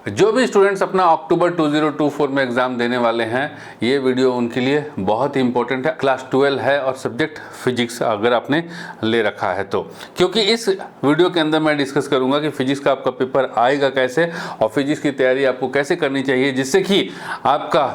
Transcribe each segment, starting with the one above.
जो भी स्टूडेंट्स अपना अक्टूबर 2024 में एग्जाम देने वाले हैं, ये वीडियो उनके लिए बहुत ही इंपॉर्टेंट है। क्लास 12 है और सब्जेक्ट फिजिक्स अगर आपने ले रखा है तो, क्योंकि इस वीडियो के अंदर मैं डिस्कस करूंगा कि फिजिक्स का आपका पेपर आएगा कैसे और फिजिक्स की तैयारी आपको कैसे करनी चाहिए, जिससे कि आपका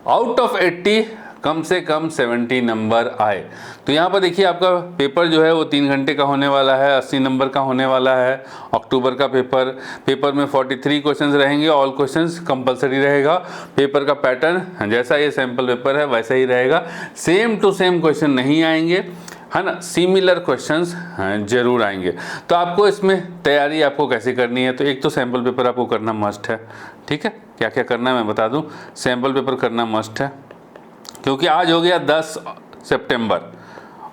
आउट ऑफ 80 कम से कम 70 नंबर आए। तो यहाँ पर देखिए आपका पेपर जो है वो 3 घंटे का होने वाला है, 80 नंबर का होने वाला है अक्टूबर का पेपर में 43 क्वेश्चंस रहेंगे, ऑल क्वेश्चंस कंपलसरी रहेगा। पेपर का पैटर्न जैसा ये सैम्पल पेपर है वैसा ही रहेगा, सेम टू सेम क्वेश्चन नहीं आएंगे, है ना, सिमिलर क्वेश्चंस जरूर आएंगे। तो आपको इसमें तैयारी आपको कैसे करनी है, तो एक तो सैम्पल पेपर आपको करना मस्ट है। ठीक है, क्या क्या करना है मैं बता दूं। सैम्पल पेपर करना मस्ट है क्योंकि आज हो गया 10 सितंबर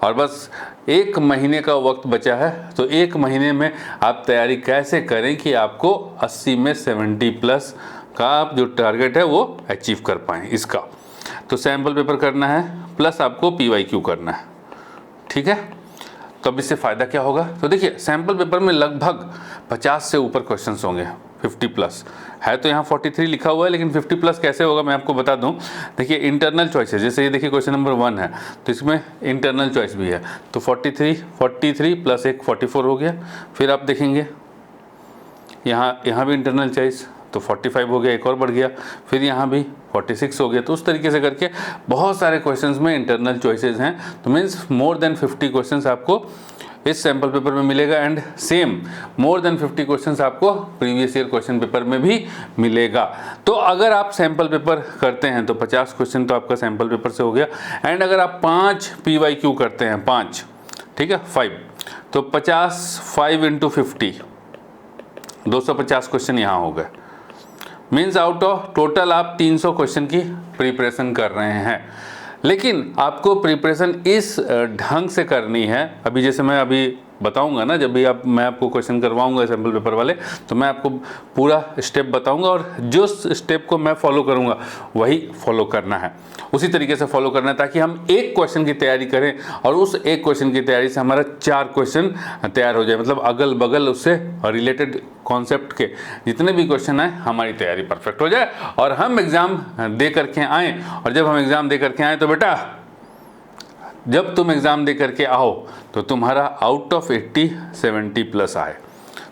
और बस 1 महीने का वक्त बचा है। तो 1 महीने में आप तैयारी कैसे करें कि आपको 80 में 70 प्लस का आप जो टारगेट है वो अचीव कर पाएँ इसका। तो सैम्पल पेपर करना है प्लस आपको PYQ करना है। ठीक है, तो अब इससे फ़ायदा क्या होगा, तो देखिए सैम्पल पेपर में लगभग 50 से ऊपर क्वेश्चंस होंगे, 50 प्लस है। तो यहाँ 43 लिखा हुआ है, लेकिन 50 प्लस कैसे होगा मैं आपको बता दूं। देखिए इंटरनल चॉइस है, जैसे ये देखिए क्वेश्चन नंबर 1 है तो इसमें इंटरनल चॉइस भी है। तो 43 प्लस 1 44 हो गया। फिर आप देखेंगे यहाँ भी इंटरनल चॉइस तो 45 हो गया, एक और बढ़ गया। फिर यहाँ भी 46 हो गया। तो उस तरीके से करके बहुत सारे क्वेश्चंस में इंटरनल चॉइसेस हैं। तो मीन्स मोर देन 50 क्वेश्चंस आपको इस सैम्पल पेपर में मिलेगा and same more than 50 questions आपको प्रीवियस ईयर क्वेश्चन पेपर में भी मिलेगा। तो अगर आप सैम्पल पेपर करते हैं तो 50 क्वेश्चन तो आपका सैम्पल पेपर से हो गया। एंड अगर आप 5 PYQ करते हैं, 5, ठीक है 5, तो 50 5 × 50 250 क्वेश्चन यहाँ हो गए। मीन्स आउट ऑफ टोटल आप 300 क्वेश्चन की प्रिपरेशन कर रहे हैं। लेकिन आपको प्रिपरेशन इस ढंग से करनी है, अभी जैसे मैं अभी बताऊंगा ना, जब भी मैं आपको क्वेश्चन करवाऊंगा सैम्पल पेपर वाले, तो मैं आपको पूरा स्टेप बताऊंगा और जो स्टेप को मैं फॉलो करूंगा वही फॉलो करना है, उसी तरीके से फॉलो करना है, ताकि हम एक क्वेश्चन की तैयारी करें और उस एक क्वेश्चन की तैयारी से हमारा 4 क्वेश्चन तैयार हो जाए। मतलब अगल बगल उससे रिलेटेड कॉन्सेप्ट के जितने भी क्वेश्चन आए हमारी तैयारी परफेक्ट हो जाए और हम एग्ज़ाम दे करके आएँ। और जब हम एग्ज़ाम दे करके आएँ तो बेटा, जब तुम एग्ज़ाम दे करके आओ तो तुम्हारा आउट ऑफ 80 70 प्लस आए।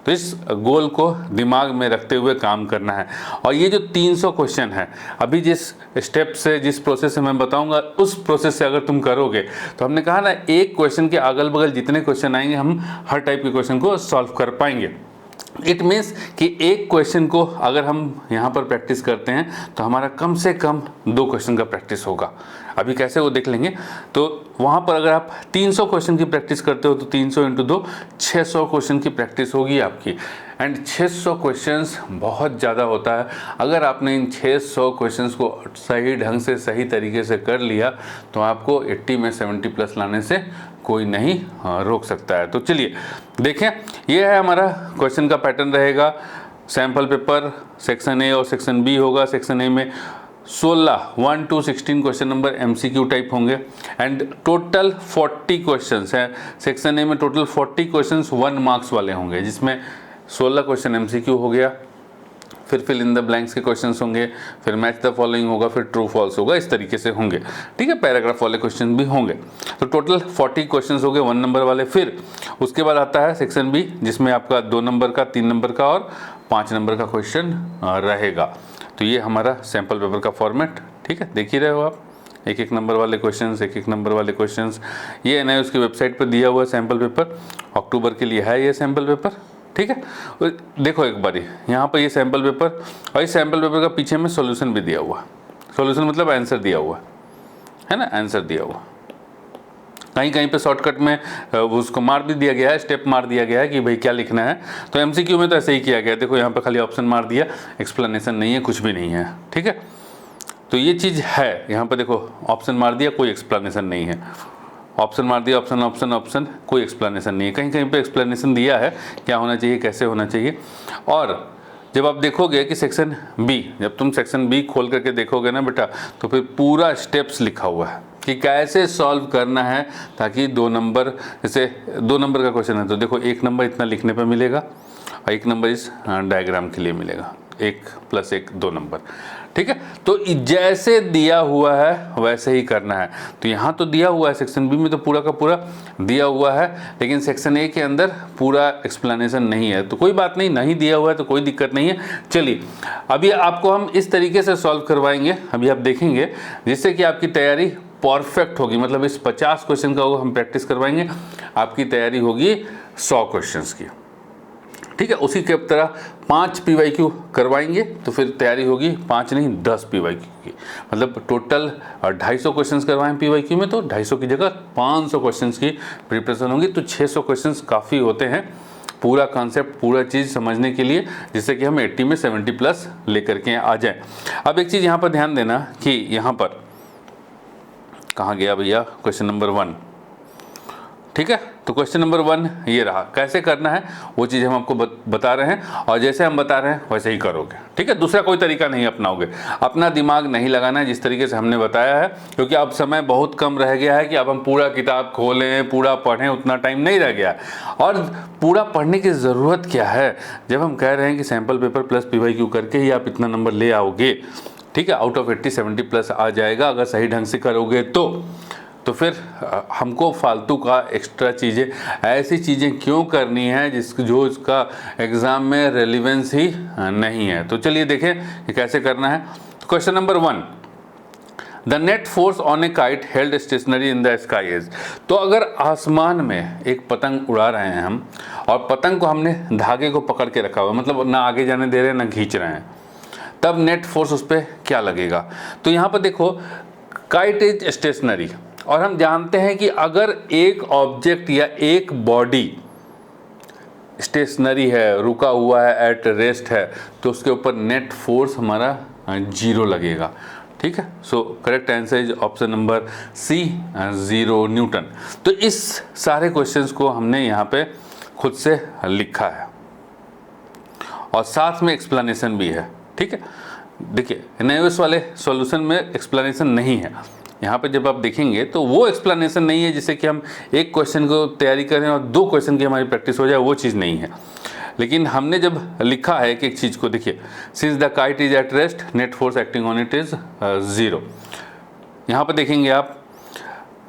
तो इस गोल को दिमाग में रखते हुए काम करना है। और ये जो 300 क्वेश्चन है, अभी जिस स्टेप से, जिस प्रोसेस से मैं बताऊंगा, उस प्रोसेस से अगर तुम करोगे तो हमने कहा ना, एक क्वेश्चन के अगल बगल जितने क्वेश्चन आएंगे हम हर टाइप के क्वेश्चन को सॉल्व कर पाएंगे। इट मीन्स कि एक क्वेश्चन को अगर हम यहाँ पर प्रैक्टिस करते हैं तो हमारा कम से कम 2 क्वेश्चन का प्रैक्टिस होगा। अभी कैसे वो देख लेंगे। तो वहाँ पर अगर आप 300 क्वेश्चन की प्रैक्टिस करते हो तो 300 × 2 600 क्वेश्चन की प्रैक्टिस होगी आपकी। एंड 600 क्वेश्चंस बहुत ज़्यादा होता है। अगर आपने इन 600 क्वेश्चंस को सही ढंग से, सही तरीके से कर लिया तो आपको 80 में 70 प्लस लाने से कोई नहीं रोक सकता है। तो चलिए देखें, ये है हमारा क्वेश्चन का पैटर्न रहेगा। सैम्पल पेपर सेक्शन ए और सेक्शन बी होगा। सेक्शन ए में 16 1 to 16 question number MCQ type होंगे एंड टोटल 40 क्वेश्चंस हैं। सेक्शन ए में टोटल 40 क्वेश्चंस 1 मार्क्स वाले होंगे, जिसमें 16 क्वेश्चन MCQ हो गया, फिर फिल इन द ब्लैंक्स के क्वेश्चंस होंगे, फिर मैच द फॉलोइंग होगा, फिर ट्रू फॉल्स होगा, इस तरीके से होंगे। ठीक है, पैराग्राफ वाले क्वेश्चन भी होंगे। तो टोटल 40 क्वेश्चंस हो गए 1 नंबर वाले। फिर उसके बाद आता है सेक्शन बी, जिसमें आपका 2 नंबर का, 3 नंबर का और 5 नंबर का क्वेश्चन रहेगा। तो ये हमारा सैम्पल पेपर का फॉर्मेट, ठीक है, देख ही रहे हो आप, एक नंबर वाले क्वेश्चंस, एक नंबर वाले क्वेश्चंस। ये ना उसकी वेबसाइट पर दिया हुआ सैम्पल पेपर, अक्टूबर के लिए है ये सैम्पल पेपर। ठीक है, देखो एक बारी यहाँ पर ये सैम्पल पेपर, और इस सैम्पल पेपर का पीछे में सॉल्यूशन भी दिया हुआ है। सॉल्यूशन मतलब आंसर दिया हुआ है ना, आंसर दिया हुआ। कहीं कहीं पे शॉर्टकट में उसको मार भी दिया गया है, स्टेप मार दिया गया है कि भाई क्या लिखना है। तो MCQ में तो ऐसे ही किया गया है। देखो यहाँ पे खाली ऑप्शन मार दिया, एक्सप्लेनेशन नहीं है, कुछ भी नहीं है। ठीक है, तो ये चीज़ है। यहाँ पर देखो ऑप्शन मार दिया, कोई एक्सप्लेनेशन नहीं है। ऑप्शन मार दिया, ऑप्शन ऑप्शन ऑप्शन, कोई एक्सप्लेनेशन नहीं है। कहीं कहीं पे एक्सप्लेनेशन दिया है, क्या होना चाहिए, कैसे होना चाहिए। और जब आप देखोगे कि सेक्शन बी, जब तुम सेक्शन बी खोल करके देखोगे ना बेटा, तो फिर पूरा स्टेप्स लिखा हुआ है कि कैसे सॉल्व करना है, ताकि 2 नंबर, जैसे 2 नंबर का क्वेश्चन है तो देखो 1 नंबर इतना लिखने पर मिलेगा और 1 नंबर इस डायग्राम के लिए मिलेगा। 1 + 1 2 नंबर, ठीक है। तो जैसे दिया हुआ है वैसे ही करना है। तो यहाँ तो दिया हुआ है, सेक्शन बी में तो पूरा का पूरा दिया हुआ है, लेकिन सेक्शन ए के अंदर पूरा एक्सप्लेनेशन नहीं है। तो कोई बात नहीं, नहीं दिया हुआ है तो कोई दिक्कत नहीं है। चलिए अभी आपको हम इस तरीके से सॉल्व करवाएंगे, अभी आप देखेंगे, जिससे कि आपकी तैयारी परफेक्ट होगी। मतलब इस 50 क्वेश्चन का हम प्रैक्टिस करवाएंगे, आपकी तैयारी होगी 100 क्वेश्चंस की, ठीक है। उसी के तरह 5 PYQ करवाएंगे तो फिर तैयारी होगी 5 नहीं 10 PYQ की। मतलब टोटल 250 क्वेश्चंस करवाएं PYQ में, तो 250 की जगह 500 क्वेश्चंस की प्रिपरेशन होगी। तो 600 क्वेश्चंस काफ़ी होते हैं पूरा कॉन्सेप्ट, पूरा चीज़ समझने के लिए, जिससे कि हम 80 में 70+ लेकर के आ जाएं। अब एक चीज़ यहाँ पर ध्यान देना कि यहाँ पर कहाँ गया भैया, क्वेश्चन नंबर 1, ठीक है। तो क्वेश्चन नंबर 1 ये रहा, कैसे करना है वो चीज़ हम आपको बता रहे हैं, और जैसे हम बता रहे हैं वैसे ही करोगे, ठीक है। दूसरा कोई तरीका नहीं अपनाओगे, अपना दिमाग नहीं लगाना है जिस तरीके से हमने बताया है, क्योंकि अब समय बहुत कम रह गया है कि अब हम पूरा किताब खोलें, पूरा पढ़ें, उतना टाइम नहीं रह गया। और पूरा पढ़ने की ज़रूरत क्या है, जब हम कह रहे हैं कि सैम्पल पेपर प्लस PYQ करके ही आप इतना नंबर ले आओगे, ठीक है, आउट ऑफ 80 70+ आ जाएगा अगर सही ढंग से करोगे तो फिर हमको फालतू का एक्स्ट्रा चीज़ें, ऐसी चीज़ें क्यों करनी है जो इसका एग्ज़ाम में रेलिवेंस ही नहीं है। तो चलिए देखें कि कैसे करना है। तो question number 1, the net force on a kite held stationary in the sky is. तो अगर आसमान में एक पतंग उड़ा रहे हैं हम, और पतंग को हमने धागे को पकड़ के रखा हुआ, मतलब ना आगे जाने दे रहे हैं ना खींच रहे हैं, तब नेट फोर्स उस पर क्या लगेगा। तो यहाँ पर देखो, काइट इज स्टेशनरी, और हम जानते हैं कि अगर एक ऑब्जेक्ट या एक बॉडी स्टेशनरी है, रुका हुआ है, एट रेस्ट है, तो उसके ऊपर नेट फोर्स हमारा 0 लगेगा, ठीक है। So correct answer is option number C, 0 newton. तो इस सारे क्वेश्चंस को हमने यहाँ पे खुद से लिखा है, और साथ में एक्सप्लेनेशन भी है, ठीक है। देखिए NIOS वाले सॉल्यूशन में एक्सप्लेनेशन नहीं है, यहाँ पे जब आप देखेंगे तो वो एक्सप्लेनेशन नहीं है जिससे कि हम एक क्वेश्चन को तैयारी करें और 2 क्वेश्चन की हमारी प्रैक्टिस हो जाए, वो चीज़ नहीं है। लेकिन हमने जब लिखा है कि एक चीज़ को देखिए, since the kite is at rest net force acting on it is 0। यहाँ पर देखेंगे आप,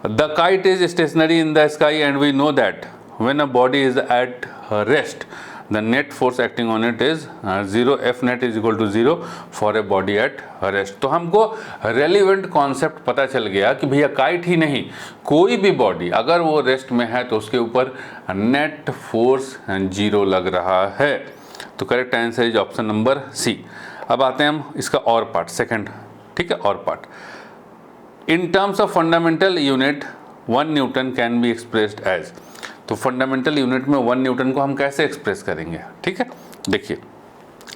the kite is stationary in the sky and we know that when a body is at rest the net force acting on it is 0, F net is equal to 0 for a body at rest। तो हमको relevant concept पता चल गया कि भैया kite ही नहीं, कोई भी बॉडी अगर वो रेस्ट में है तो उसके ऊपर नेट फोर्स 0 लग रहा है। तो correct answer is option number C. अब आते हैं हम इसका और पार्ट, सेकंड, ठीक है, और part. In terms of fundamental unit 1 newton can be expressed as. तो फंडामेंटल यूनिट में 1 न्यूटन को हम कैसे एक्सप्रेस करेंगे, ठीक है। देखिए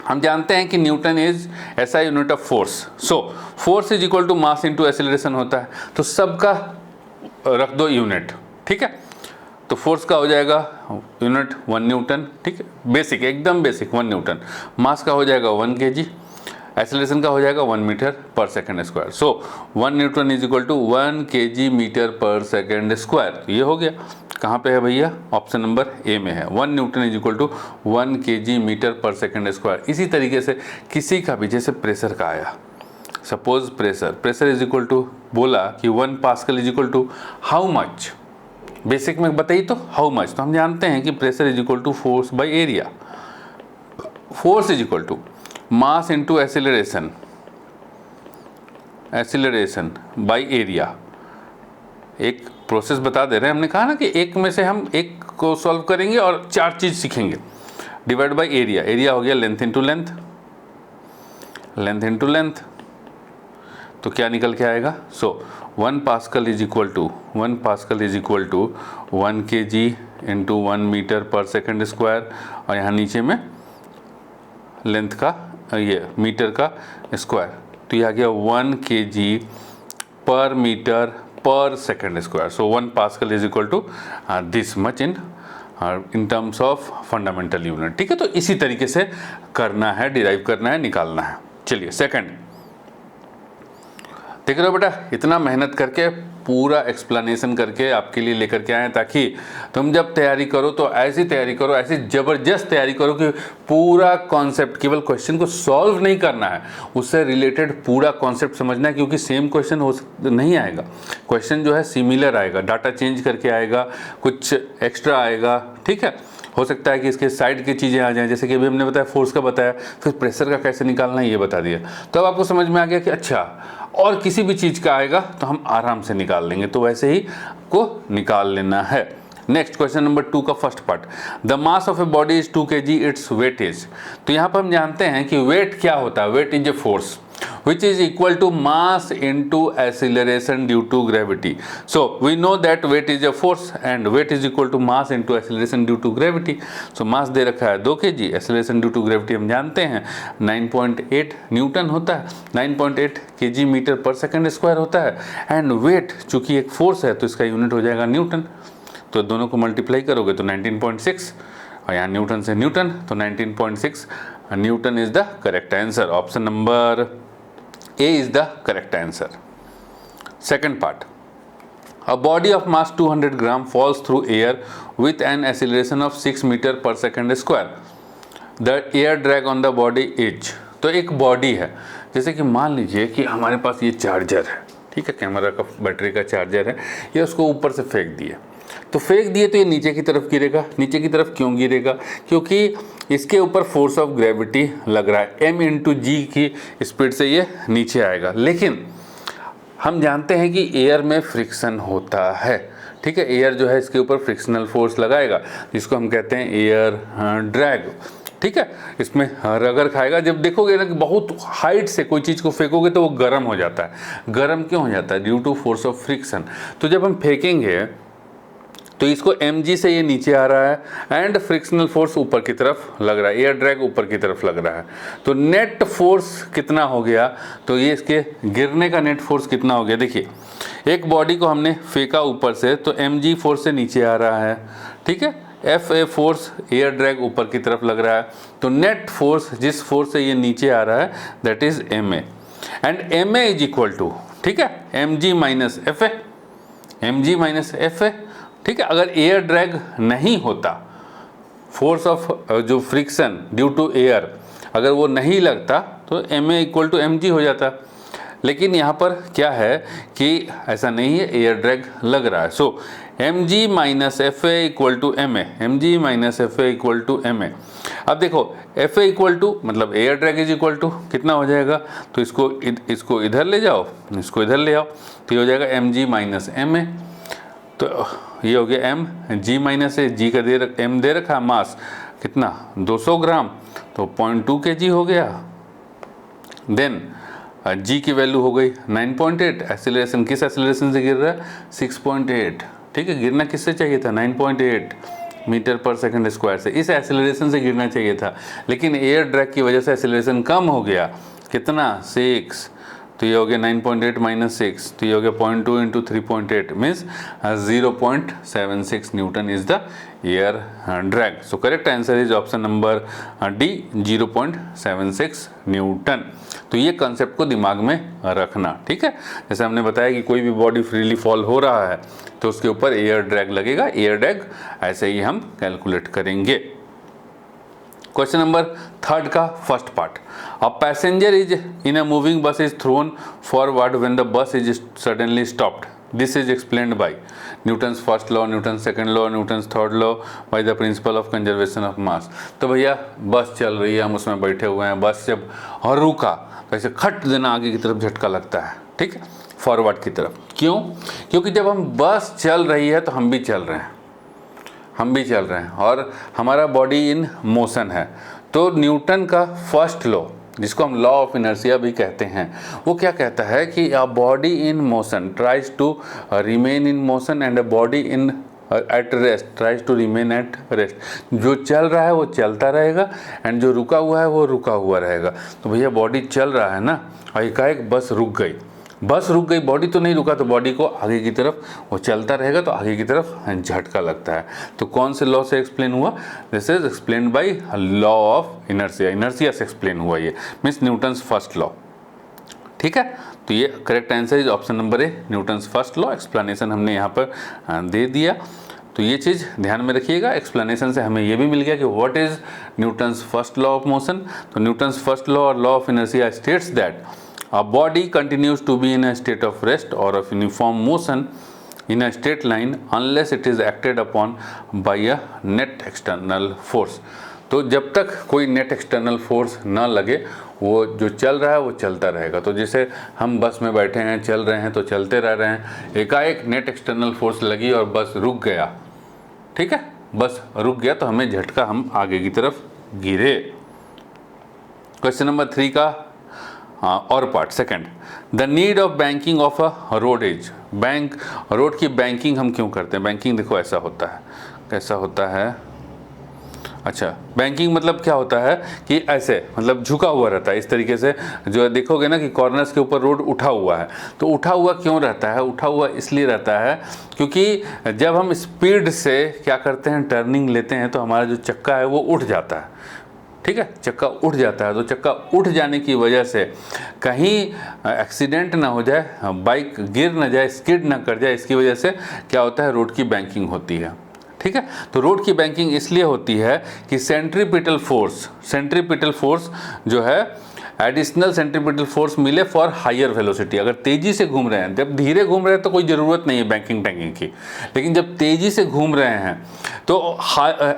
हम जानते हैं कि newton is SI unit of force, so force is equal to mass into acceleration होता है। तो सबका रख दो यूनिट, ठीक है। तो फोर्स का हो जाएगा यूनिट 1 न्यूटन, ठीक है, बेसिक, एकदम बेसिक 1 न्यूटन। मास का हो जाएगा 1 kg, एक्सेलरेशन का हो जाएगा 1 metre per second square. So 1 newton is equal to 1 kg metre per second square. ये हो गया, कहाँ पे है भैया, ऑप्शन नंबर ए में है। 1 newton is equal to 1 kg metre per second square. इसी तरीके से किसी का भी, जैसे प्रेशर का आया, suppose pressure is equal to, बोला कि 1 pascal is equal to how much, basic में बताइए तो हाउ मच। तो हम जानते हैं कि pressure is equal to force by area, force is equal to mass into acceleration by area. एक प्रोसेस बता दे रहे हैं, हमने कहा ना कि एक में से हम एक को सॉल्व करेंगे और 4 चीज़ सीखेंगे। डिवाइड बाई एरिया, एरिया हो गया length into length, length into length, तो क्या निकल के आएगा। So 1 pascal is equal to 1 kg into 1 metre per second square, और यहाँ नीचे में लेंथ का, ये मीटर का स्क्वायर, तो ये आ गया 1 kg per metre per second square. So 1 pascal is equal to this much in terms of fundamental unit, ठीक है। तो इसी तरीके से करना है, डिराइव करना है, निकालना है। चलिए सेकंड देख रहे हो बेटा, इतना मेहनत करके पूरा एक्सप्लेनेशन करके आपके लिए लेकर के आए, ताकि तुम जब तैयारी करो तो ऐसी तैयारी करो, ऐसी ज़बरदस्त तैयारी करो कि पूरा कॉन्सेप्ट, केवल क्वेश्चन को सॉल्व नहीं करना है, उससे रिलेटेड पूरा कॉन्सेप्ट समझना है। क्योंकि सेम क्वेश्चन नहीं आएगा, क्वेश्चन जो है सिमिलर आएगा, डाटा चेंज करके आएगा, कुछ एक्स्ट्रा आएगा, ठीक है। हो सकता है कि इसके साइड की चीज़ें आ जाएं, जैसे कि अभी हमने बताया फोर्स का बताया, फिर प्रेशर का कैसे निकालना है ये बता दिया, तो अब आपको समझ में आ गया कि अच्छा और किसी भी चीज़ का आएगा तो हम आराम से निकाल लेंगे, तो वैसे ही को निकाल लेना है। नेक्स्ट क्वेश्चन नंबर 2 का first part, the mass of a body is 2 kg, its weight is. तो यहाँ पर हम जानते हैं कि वेट क्या होता है, weight is a force which is equal to mass into acceleration due to gravity. So we know that weight is a force and weight is equal to mass into acceleration due to gravity. So mass दे रखा है 2 kg, acceleration due to gravity हम जानते हैं 9.8 Newton होता है, 9.8 kg metre per second square होता है, and wait चूंकि एक फोर्स है तो इसका यूनिट हो जाएगा न्यूटन, तो दोनों को मल्टीप्लाई करोगे तो 19.6, और यहाँ न्यूटन से न्यूटन, तो 19.6 Newton is the correct answer. Option number A is the correct answer. Second part, a body of mass 200 gram falls through air with an acceleration of 6 meter per second square. The air drag on the body is, तो एक body है, जैसे कि मान लीजिए कि हमारे पास ये चार्जर है, ठीक है, कैमरा का बैटरी का चार्जर है, ये उसको ऊपर से फेंक दिए, तो फेंक दिए तो ये नीचे की तरफ गिरेगा। नीचे की तरफ क्यों गिरेगा? क्योंकि इसके ऊपर फोर्स ऑफ ग्रेविटी लग रहा है, m/g की स्पीड से ये नीचे आएगा। लेकिन हम जानते हैं कि एयर में फ्रिक्शन होता है, ठीक है, एयर जो है इसके ऊपर फ्रिक्शनल फोर्स लगाएगा, जिसको हम कहते हैं एयर ड्रैग, ठीक है। इसमें रगड़ खाएगा। जब देखोगे ना कि बहुत हाइट से कोई चीज़ को फेंकोगे तो वो गर्म हो जाता है। गर्म क्यों हो जाता है? Due to force of friction. तो जब हम फेंकेंगे तो इसको mg से ये नीचे आ रहा है एंड फ्रिक्शनल फोर्स ऊपर की तरफ लग रहा है, एयर ड्रैग ऊपर की तरफ लग रहा है, तो नेट फोर्स कितना हो गया? तो ये इसके गिरने का नेट फोर्स कितना हो गया? देखिए, एक बॉडी को हमने फेंका ऊपर से तो mg फोर्स से नीचे आ रहा है, ठीक है, fa फोर्स एयर ड्रैग ऊपर की तरफ लग रहा है, तो नेट फोर्स जिस फोर्स से ये नीचे आ रहा है that is ma, and ma is equal to, ठीक है, mg minus fa, mg minus fa, ठीक है। अगर एयर ड्रैग नहीं होता, फोर्स ऑफ जो फ्रिक्शन ड्यू टू एयर अगर वो नहीं लगता तो ma इक्वल टू mg हो जाता, लेकिन यहाँ पर क्या है कि ऐसा नहीं है, एयर ड्रैग लग रहा है। So mg minus fa equal to ma, mg minus fa equal to ma। अब देखो fa इक्वल टू मतलब air drag is equal to कितना हो जाएगा? तो इसको इधर ले जाओ, इसको इधर ले आओ, तो ये हो जाएगा mg माइनस ma। तो ये हो गया m, g माइनस है, g का m दे रखा, मास कितना 200 ग्राम, तो 0.2 kg हो गया। देन g की वैल्यू हो गई 9.8, एक्सीलरेशन किस एक्सीलरेशन से गिर रहा है? 6.8, ठीक है, गिरना किससे चाहिए था? 9.8 मीटर पर सेकंड स्क्वायर से, इस एक्सीलरेशन से गिरना चाहिए था, लेकिन एयर ड्रैग की वजह से एक्सीलरेशन कम हो गया, कितना? 6, तो ये हो गया 9.8 माइनस 6, तो ये हो गया 0.2 into 3.8 means 0.76 Newton is the air drag. So correct answer is option number D, 0.76 Newton. तो ये कंसेप्ट को दिमाग में रखना, ठीक है। जैसे हमने बताया कि कोई भी बॉडी फ्रीली फॉल हो रहा है तो उसके ऊपर एयर ड्रैग लगेगा, एयर ड्रैग ऐसे ही हम कैलकुलेट करेंगे। क्वेश्चन नंबर 3 का first part, a passenger is in a moving बस is throne forward when the bus is suddenly stopped, this is explained bye Newton's first law, Newton's second law, Newton's third law, by the principle of conservation of mass. तो भैया बस चल रही है, हम उसमें बैठे हुए हैं, बस जब रुका तो ऐसे खट देना आगे की तरफ झटका लगता है, ठीक है, फॉरवर्ड की तरफ। क्यों? क्योंकि जब हम बस चल रही है तो हम भी चल रहे हैं, हम भी चल रहे हैं और हमारा बॉडी इन मोशन है। तो न्यूटन का फर्स्ट लॉ, जिसको हम लॉ ऑफ इनर्शिया भी कहते हैं, वो क्या कहता है कि a body in motion tries to remain in motion and a body in at rest tries to remain at rest. जो चल रहा है वो चलता रहेगा एंड जो रुका हुआ है वो रुका हुआ रहेगा। तो भैया बॉडी चल रहा है ना, और एकाएक बस रुक गई, बस रुक गई, बॉडी तो नहीं रुका, तो बॉडी को आगे की तरफ वो चलता रहेगा तो आगे की तरफ झटका लगता है। तो कौन से लॉ से एक्सप्लेन हुआ? This is explained by law of inertia, inertia से एक्सप्लेन हुआ, ये मीन्स न्यूटन्स फर्स्ट लॉ। ठीक है, तो ये correct answer is option number A, Newton's first law. Explanation हमने यहाँ पर दे दिया, तो ये चीज़ ध्यान में रखिएगा। एक्सप्लेनेशन से हमें ये भी मिल गया कि what is Newton's first law of motion. तो न्यूटन्स फर्स्ट लॉ और law of inertia states that a body continues to be in a state of rest और of uniform motion in a straight line unless it is acted upon by a net external force। तो जब तक कोई net external force ना लगे वो जो चल रहा है वो चलता रहेगा। तो जैसे हम बस में बैठे हैं, चल रहे हैं तो चलते रह रहे हैं, एकाएक नेट एक्सटर्नल फोर्स लगी और बस रुक गया, ठीक है, बस रुक गया तो हमें झटका, हम आगे की तरफ गिरे। क्वेश्चन नंबर 3 का और part second, the need of banking of a road is. Bank, road की बैंकिंग हम क्यों करते हैं? बैंकिंग देखो ऐसा होता है, कैसा होता है, अच्छा बैंकिंग मतलब क्या होता है कि ऐसे मतलब झुका हुआ रहता है इस तरीके से, जो देखोगे ना कि कॉर्नर्स के ऊपर रोड उठा हुआ है। तो उठा हुआ क्यों रहता है? उठा हुआ इसलिए रहता है क्योंकि जब हम स्पीड से क्या करते हैं, टर्निंग लेते हैं, तो हमारा जो चक्का है वो उठ जाता है, ठीक है, चक्का उठ जाता है। तो चक्का उठ जाने की वजह से कहीं एक्सीडेंट ना हो जाए, बाइक गिर ना जाए, स्किड ना कर जाए, इसकी वजह से क्या होता है, रोड की बैंकिंग होती है, ठीक है। तो रोड की बैंकिंग इसलिए होती है कि सेंट्रीपिटल फोर्स जो है एडिशनल सेंट्रीपिटल फोर्स मिले फॉर हायर वेलोसिटी। अगर तेजी से घूम रहे हैं, जब धीरे घूम रहे हैं तो कोई ज़रूरत नहीं है बैंकिंग टैंकिंग की, लेकिन जब तेजी से घूम रहे हैं तो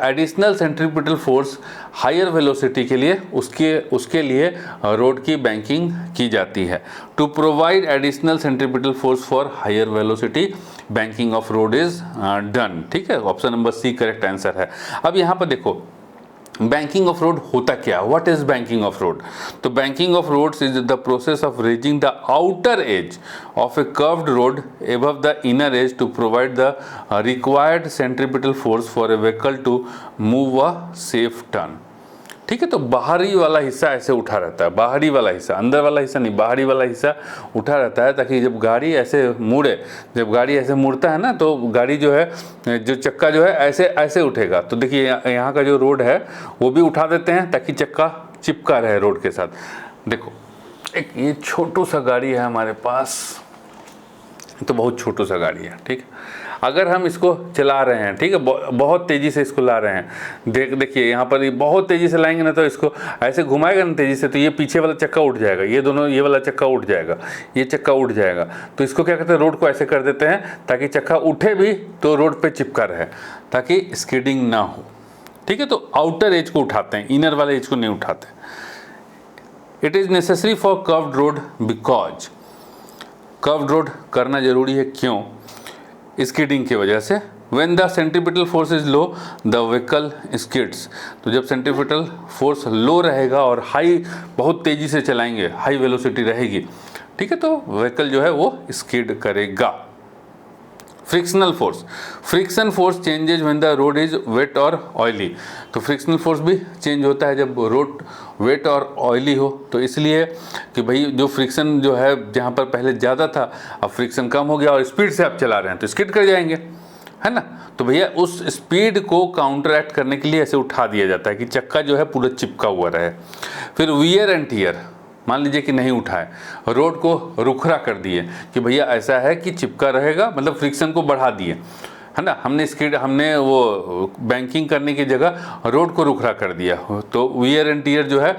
additional centripetal force higher velocity के लिए उसके लिए रोड की बैंकिंग की जाती है। To provide additional centripetal force for higher velocity banking of road is done, ठीक है। Option number C correct answer है। अब यहाँ पर देखो बैंकिंग ऑफ रोड होता क्या, what is banking of road? तो banking of roads is the process of raising the outer edge of a curved road above the inner edge to provide the required centripetal force for a vehicle to move a safe turn, ठीक है। तो बाहरी वाला हिस्सा ऐसे उठा रहता है, बाहरी वाला हिस्सा, अंदर वाला हिस्सा नहीं, बाहरी वाला हिस्सा उठा रहता है ताकि जब गाड़ी ऐसे मुड़े, जब गाड़ी ऐसे मुड़ता है ना तो गाड़ी जो है, जो चक्का जो है ऐसे ऐसे उठेगा। तो देखिए यहाँ का जो रोड है वो भी उठा देते हैं ताकि चक्का चिपका रहे रोड के साथ। देखो एक ये छोटू सा गाड़ी है हमारे पास, तो बहुत छोटू सा गाड़ी है, ठीक है। अगर हम इसको चला रहे हैं, ठीक है, बहुत तेज़ी से इसको ला रहे हैं, देखिए यहाँ पर ये बहुत तेज़ी से लाएंगे ना तो इसको ऐसे घुमाएगा ना तेज़ी से, तो ये पीछे वाला चक्का उठ जाएगा, ये दोनों, ये वाला चक्का उठ जाएगा, ये चक्का उठ जाएगा। तो इसको क्या करते हैं, रोड को ऐसे कर देते हैं ताकि चक्का उठे भी तो रोड पे चिपका रहे, ताकि स्किडिंग ना हो, ठीक है। तो आउटर एज को उठाते हैं, इनर वाले एज को नहीं उठाते। It is necessary for curved road because, curved road करना जरूरी है, क्यों? स्किडिंग की वजह से। When the centripetal force is low, the vehicle skids। तो जब सेंट्रीपिटल फोर्स लो रहेगा और हाई, बहुत तेज़ी से चलाएंगे, हाई वेलोसिटी रहेगी, ठीक है, तो व्हीकल जो है वो स्किड करेगा। Frictional force changes when the road is wet और ऑयली। तो फ्रिक्शनल फोर्स भी चेंज होता है जब रोड वेट और ऑयली हो। तो इसलिए कि भाई जो फ्रिक्शन जो है जहाँ पर पहले ज़्यादा था, अब फ्रिक्शन कम हो गया और स्पीड से आप चला रहे हैं तो स्किड कर जाएंगे, है ना। तो भैया उस स्पीड को काउंटरएक्ट करने के लिए ऐसे उठा दिया जाता है कि चक्का जो है पूरा चिपका हुआ रहे। फिर वियर एंड टियर, मान लीजिए कि नहीं उठाए, रोड को रुखरा कर दिए कि भैया ऐसा है कि चिपका रहेगा, मतलब फ्रिक्शन को बढ़ा दिए, है ना। हमने वो बैंकिंग करने की जगह रोड को रुखरा कर दिया, तो वियर एंड टियर जो है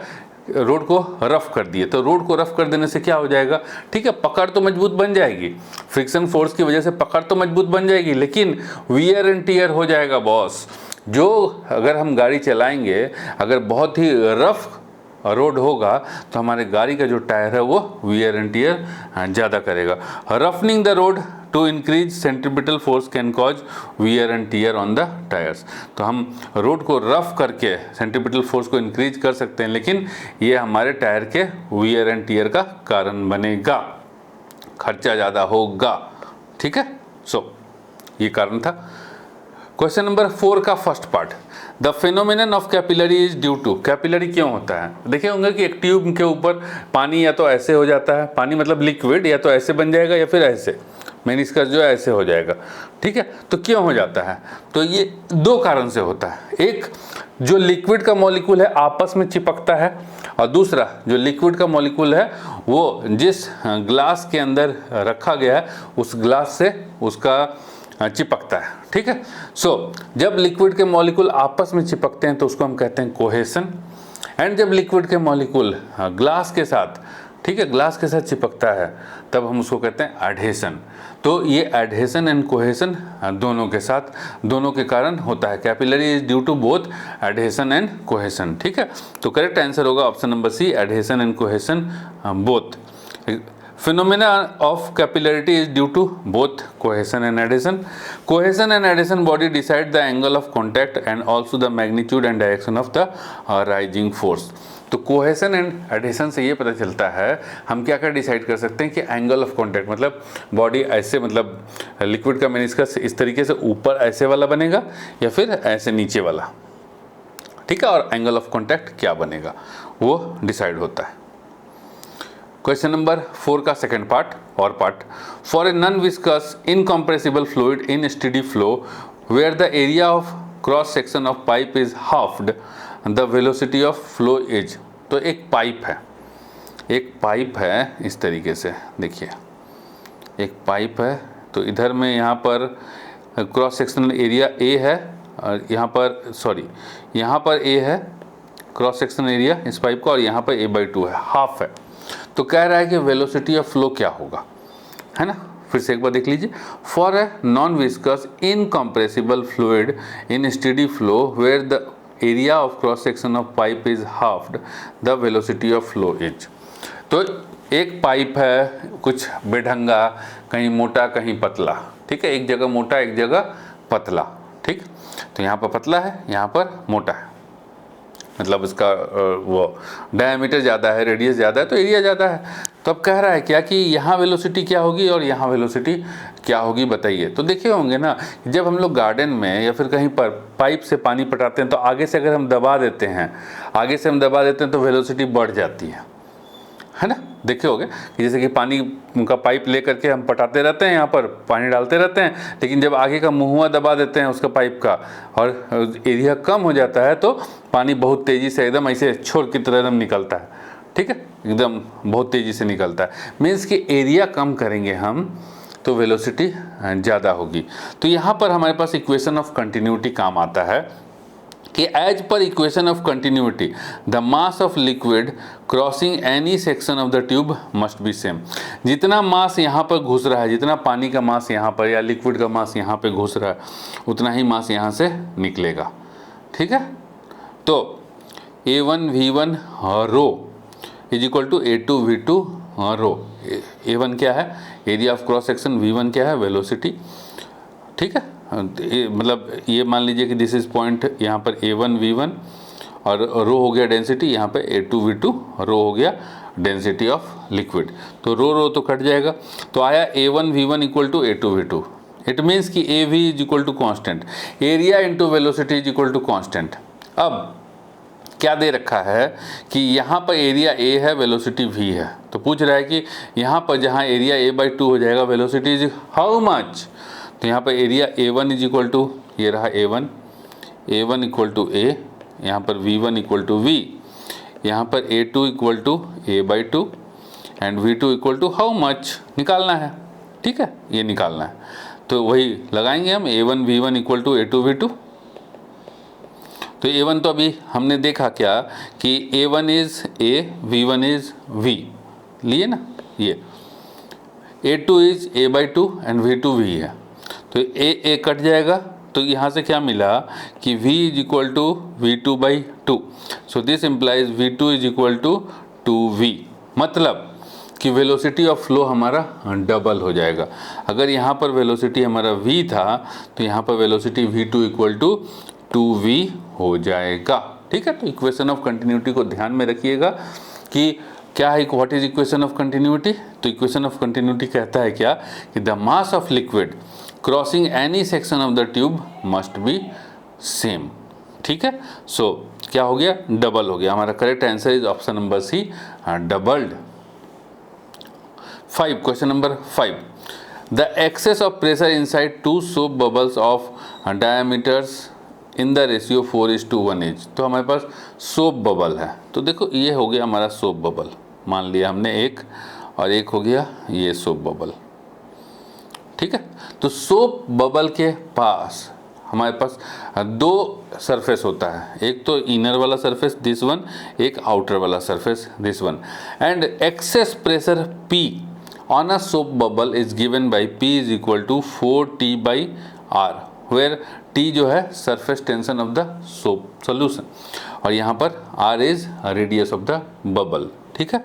रोड को रफ कर दिए। तो रोड को रफ कर देने से क्या हो जाएगा, ठीक है, पकड़ तो मजबूत बन जाएगी, फ्रिक्शन फोर्स की वजह से पकड़ तो मजबूत बन जाएगी, लेकिन वियर एंड टियर हो जाएगा बॉस। जो अगर हम गाड़ी चलाएंगे, अगर बहुत ही रफ रोड होगा तो हमारे गाड़ी का जो टायर है वो वियर एंड टियर ज़्यादा करेगा। Roughening the road to increase centripetal force can cause wear and tear on the tyres. तो हम रोड को रफ करके सेंट्रीपिटल फोर्स को इंक्रीज कर सकते हैं, लेकिन ये हमारे टायर के वियर एंड टियर का कारण बनेगा, खर्चा ज़्यादा होगा, ठीक है। सो ये कारण था। क्वेश्चन नंबर 4 का first part, the phenomenon of capillary is due to. Capillary क्यों होता है? देखे होंगे कि एक ट्यूब के ऊपर पानी या तो ऐसे हो जाता है, पानी मतलब लिक्विड, या तो ऐसे बन जाएगा या फिर ऐसे, मेनिस्कस जो है ऐसे हो जाएगा। ठीक है, तो क्यों हो जाता है? तो ये दो कारण से होता है। एक, जो लिक्विड का मॉलिक्यूल है आपस में चिपकता है, और दूसरा जो लिक्विड का मॉलिक्यूल है वो जिस ग्लास के अंदर रखा गया है उस ग्लास से उसका चिपकता है। ठीक है, सो जब लिक्विड के मॉलिक्यूल आपस में चिपकते हैं तो उसको हम कहते हैं कोहेसन, एंड जब लिक्विड के मॉलिक्यूल ग्लास के साथ, ठीक है, ग्लास के साथ चिपकता है तब हम उसको कहते हैं एडहेसन। तो ये एडहेसन एंड कोहेसन दोनों के साथ, दोनों के कारण होता है। Capillary is due to both adhesion and cohesion. ठीक है, तो करेक्ट आंसर होगा option number C, adhesion and cohesion both. Phenomena of capillarity is due to both cohesion and adhesion. Cohesion and adhesion body decide the angle of contact and also the magnitude and direction of the rising force. तो cohesion and adhesion से ये पता चलता है, हम क्या क्या decide कर सकते हैं कि एंगल ऑफ कांटेक्ट, मतलब बॉडी ऐसे, मतलब लिक्विड का मेनिस्कस इस तरीके से ऊपर ऐसे वाला बनेगा या फिर ऐसे नीचे वाला। ठीक है, और एंगल ऑफ कांटेक्ट क्या बनेगा वो डिसाइड होता है। क्वेश्चन नंबर 4 का second part, for a non viscous incompressible fluid in steady flow where the area of cross section of pipe is halved the velocity of flow is. तो एक pipe है इस तरीके से, देखिए एक पाइप है, तो इधर में यहाँ पर क्रॉस सेक्शनल एरिया ए है, और यहाँ पर ए है क्रॉस सेक्शनल एरिया इस पाइप का, और यहाँ पर a/2 है, हाफ है। तो कह रहा है कि वेलोसिटी ऑफ फ्लो क्या होगा, है ना। फिर से एक बार देख लीजिए, for a non viscous incompressible fluid in steady flow where the area of cross section of pipe is halved the velocity of flow is. तो एक पाइप है कुछ बेढंगा, कहीं मोटा कहीं पतला, ठीक है, एक जगह मोटा एक जगह पतला। ठीक, तो यहाँ पर पतला है, यहाँ पर मोटा है, मतलब इसका वो डायमीटर ज़्यादा है, रेडियस ज़्यादा है, तो एरिया ज़्यादा है। तो अब कह रहा है क्या कि यहाँ वेलोसिटी क्या होगी और यहाँ वेलोसिटी क्या होगी, बताइए। तो देखे होंगे ना, जब हम लोग गार्डन में या फिर कहीं पर पाइप से पानी पटाते हैं तो आगे से अगर हम दबा देते हैं तो वेलोसिटी बढ़ जाती है ना। देखे होंगे कि जैसे कि पानी का पाइप ले करके हम पटाते रहते हैं, यहाँ पर पानी डालते रहते हैं, लेकिन जब आगे का मुँह दबा देते हैं उसका पाइप का और एरिया कम हो जाता है तो पानी बहुत तेज़ी से एकदम ऐसे छोर की तरह एकदम निकलता है। ठीक है, एकदम बहुत तेज़ी से निकलता है, मीन्स कि एरिया कम करेंगे हम तो वेलोसिटी ज़्यादा होगी। तो यहाँ पर हमारे पास इक्वेशन ऑफ कंटिन्यूटी काम आता है कि as per equation of continuity the mass of liquid crossing any section of the tube must be same. जितना मास यहाँ पर घुस रहा है, जितना पानी का मास यहाँ पर या लिक्विड का मास यहाँ पे घुस रहा है, उतना ही मास यहाँ से निकलेगा। ठीक है, तो A1 V1 rho is equal to A2 V2 rho. A1 क्या है, area of cross section, V1 क्या है, वेलोसिटी। ठीक है, मतलब ये मान लीजिए कि दिस इज पॉइंट, यहाँ पर A1 V1 और रो हो गया डेंसिटी, यहाँ पे A2 V2 रो हो गया डेंसिटी ऑफ लिक्विड। तो रो तो कट जाएगा, तो आया A1 V1 equal to A2 V2। It means कि AV is equal to constant, area into velocity is equal to constant. अब क्या दे रखा है कि यहाँ पर एरिया A है, वेलोसिटी V है, तो पूछ रहा है कि यहाँ पर जहाँ एरिया A/2 हो जाएगा, वेलोसिटी इज हाउ मच। तो यहाँ पर area A1 is equal to, ये रहा A1 इक्वल टू A, यहाँ पर V1 इक्वल टू V, यहाँ पर A2 equal to A/2 and V2 equal to how much निकालना है। ठीक है, ये निकालना है, तो वही लगाएंगे हम, A1 V1 equal to A2 V2। तो A1 तो अभी हमने देखा क्या कि A1 is A, V1 is V, लिए ना, ये A2 is A/2 and V2 V है, तो A कट जाएगा, तो यहाँ से क्या मिला कि V is equal to V2/2। So this implies V2 is equal to 2V, मतलब कि वेलोसिटी ऑफ फ्लो हमारा डबल हो जाएगा। अगर यहाँ पर वेलोसिटी हमारा V था तो यहाँ पर velocity V2 equal to 2V हो जाएगा। ठीक है, तो इक्वेशन ऑफ कंटिन्यूटी को ध्यान में रखिएगा कि क्या है, what is equation of continuity. तो इक्वेशन ऑफ कंटिन्यूटी कहता है क्या कि the mass of liquid crossing any section of the tube must be same. ठीक है, सो क्या हो गया, डबल हो गया। हमारा correct answer is option number C, doubled. 5, question number 5, the excess of pressure inside 2 soap bubbles of diameters in the ratio 4:1 is. तो हमारे पास सोप बबल है, तो देखो ये हो गया हमारा सोप बबल, मान लिया हमने एक, और एक हो गया ये सोप बबल, ठीक है। तो सोप बबल के पास हमारे पास दो सरफेस होता है, एक तो इनर वाला सरफेस दिस वन, एक आउटर वाला surface this one, and excess pressure P on a soap bubble is given by P is equal to 4T/R, where T जो है surface tension of the soap solution, और यहाँ पर R is radius of the bubble, ठीक है।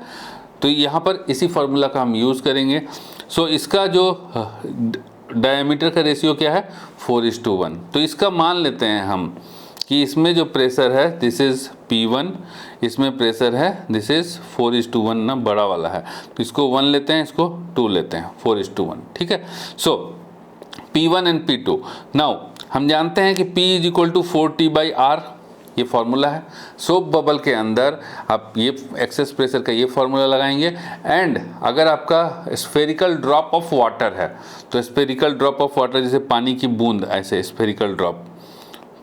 तो यहाँ पर इसी फार्मूला का हम यूज़ करेंगे। सो इसका जो डायमीटर का रेशियो क्या है 4:1, तो इसका मान लेते हैं हम कि इसमें जो प्रेशर है दिस इज़ P1, इसमें प्रेशर है दिस इज़ 4:1 ना, बड़ा वाला है, तो इसको 1 लेते हैं, इसको 2 लेते हैं, 4:1, ठीक है। सो P1 एंड P2, नाउ हम जानते हैं कि P is equal to 4T/R, ये फार्मूला है। सोप बबल के अंदर आप ये एक्सेस प्रेशर का ये फार्मूला लगाएंगे, एंड अगर आपका स्फेरिकल ड्रॉप ऑफ वाटर है तो स्फेरिकल ड्रॉप ऑफ वाटर जैसे पानी की बूंद, ऐसे स्फेरिकल ड्रॉप,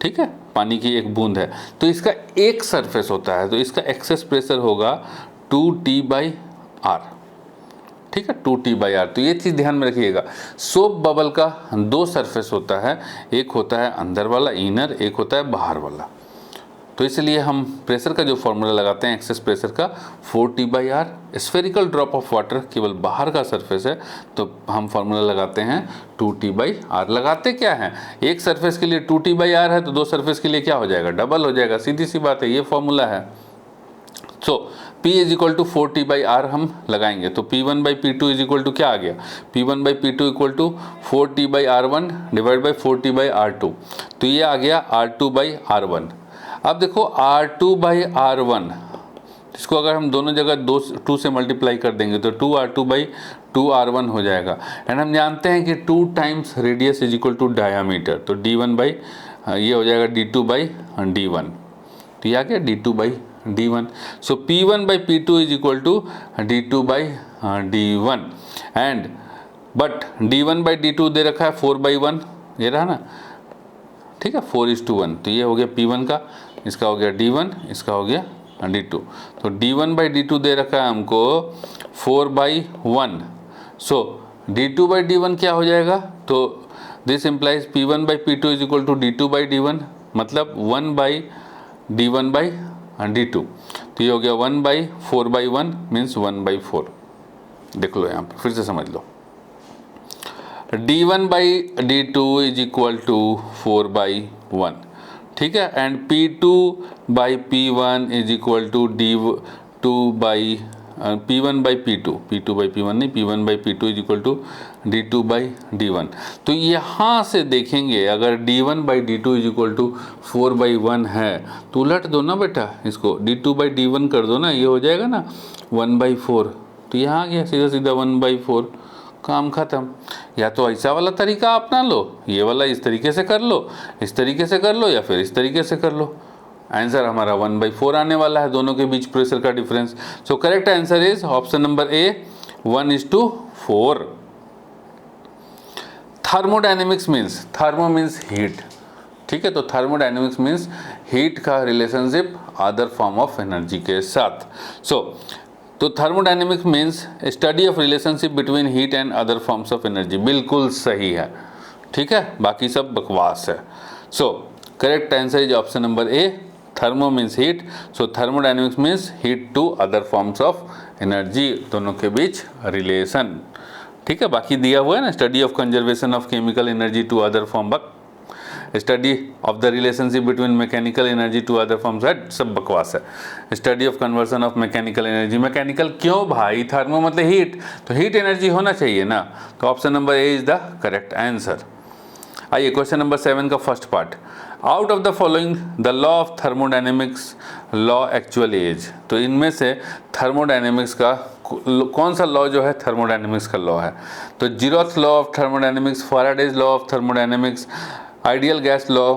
ठीक है, पानी की एक बूंद है, तो इसका एक सरफेस होता है, तो इसका एक्सेस प्रेशर होगा 2T/R, ठीक है, 2T/R। तो ये चीज़ ध्यान में रखिएगा, सोप बबल का दो सरफेस होता है, एक होता है अंदर वाला इनर, एक होता है बाहर वाला, तो इसलिए हम प्रेशर का जो फॉर्मूला लगाते हैं एक्सेस प्रेशर का 4T/R। Spherical drop of water केवल बाहर का सरफेस है, तो हम फॉर्मूला लगाते हैं 2T/R। लगाते क्या है, एक सरफेस के लिए 2T/R है, तो दो सरफेस के लिए क्या हो जाएगा, डबल हो जाएगा, सीधी सी बात है, ये फॉर्मूला है। So P is equal to 4T/R हम लगाएंगे, तो P1/P2 इज इक्वल टू क्या आ गया, P1/P2 equal to 4T/R1 divide by 4T/R2, तो ये आ गया R2/R1। अब देखो R2/R1, इसको अगर हम दोनों जगह 2 से मल्टीप्लाई कर देंगे तो 2R2/2R1 हो जाएगा, एंड हम जानते हैं कि 2 times radius is equal to diameter, तो D1 ये हो जाएगा D2/D1, तो ये आ गया D2/D1। So P1/P2 is equal to D2/D1, and but D1/D2 दे रखा है 4/1, ये रहा ना, ठीक है, 4:1, तो ये हो गया P1 का, इसका हो गया D1, इसका हो गया D2, तो D1/D2 दे रखा है हमको 4/1, सो D2/D1 क्या हो जाएगा, तो this implies P1/P2 is equal to D2/D1, मतलब 1/D1/D2, तो ये हो गया 1/4/1 मीन्स 1/4। देख लो यहाँ पर फिर से समझ लो, D1/D2 इज इक्वल टू 4/1, ठीक है, and P2/P1 is equal to P1/P2, P2/P1 नहीं, P1/P2 is equal to D2/D1। तो यहाँ से देखेंगे अगर D1/D2 इज इक्वल टू 4/1 है, तो उलट दो ना बेटा, इसको D2/D1 कर दो ना, ये हो जाएगा ना 1/4, तो यहाँ आ गया सीधा सीधा 1/4, काम खत्म। या तो ऐसा वाला तरीका अपना लो, ये वाला इस तरीके से कर लो, इस तरीके से कर लो, या फिर इस तरीके से कर लो, आंसर हमारा 1/4 आने वाला है, दोनों के बीच प्रेशर का difference. So correct answer is option number A 1:4। Thermodynamics means, thermo means heat, ठीक है, तो थर्मोडायनेमिक्स मीन्स हीट का relationship other form of energy के साथ। तो thermodynamics means study of relationship between heat and other forms of energy, बिल्कुल सही है, ठीक है, बाकी सब बकवास है। So correct answer is option number A, thermo means heat, so thermodynamics means heat to other forms of energy, दोनों के बीच रिलेशन, ठीक है। बाकी दिया हुआ है ना, study of conservation of chemical energy to other form, study of the relationship between mechanical energy to other forms, है सब बकवास है। Study of conversion of mechanical energy, mechanical क्यों भाई, थर्मो मतलब हीट, तो हीट एनर्जी होना चाहिए ना, तो option number A is the correct answer. आइए क्वेश्चन नंबर 7 का first part, out of the following the law of thermodynamics law actual is, तो इनमें से थर्मोडायनेमिक्स का कौन सा लॉ जो है थर्मोडायनेमिक्स का लॉ है, तो zeroth law of thermodynamics, Faraday's law of thermodynamics, ideal gas law,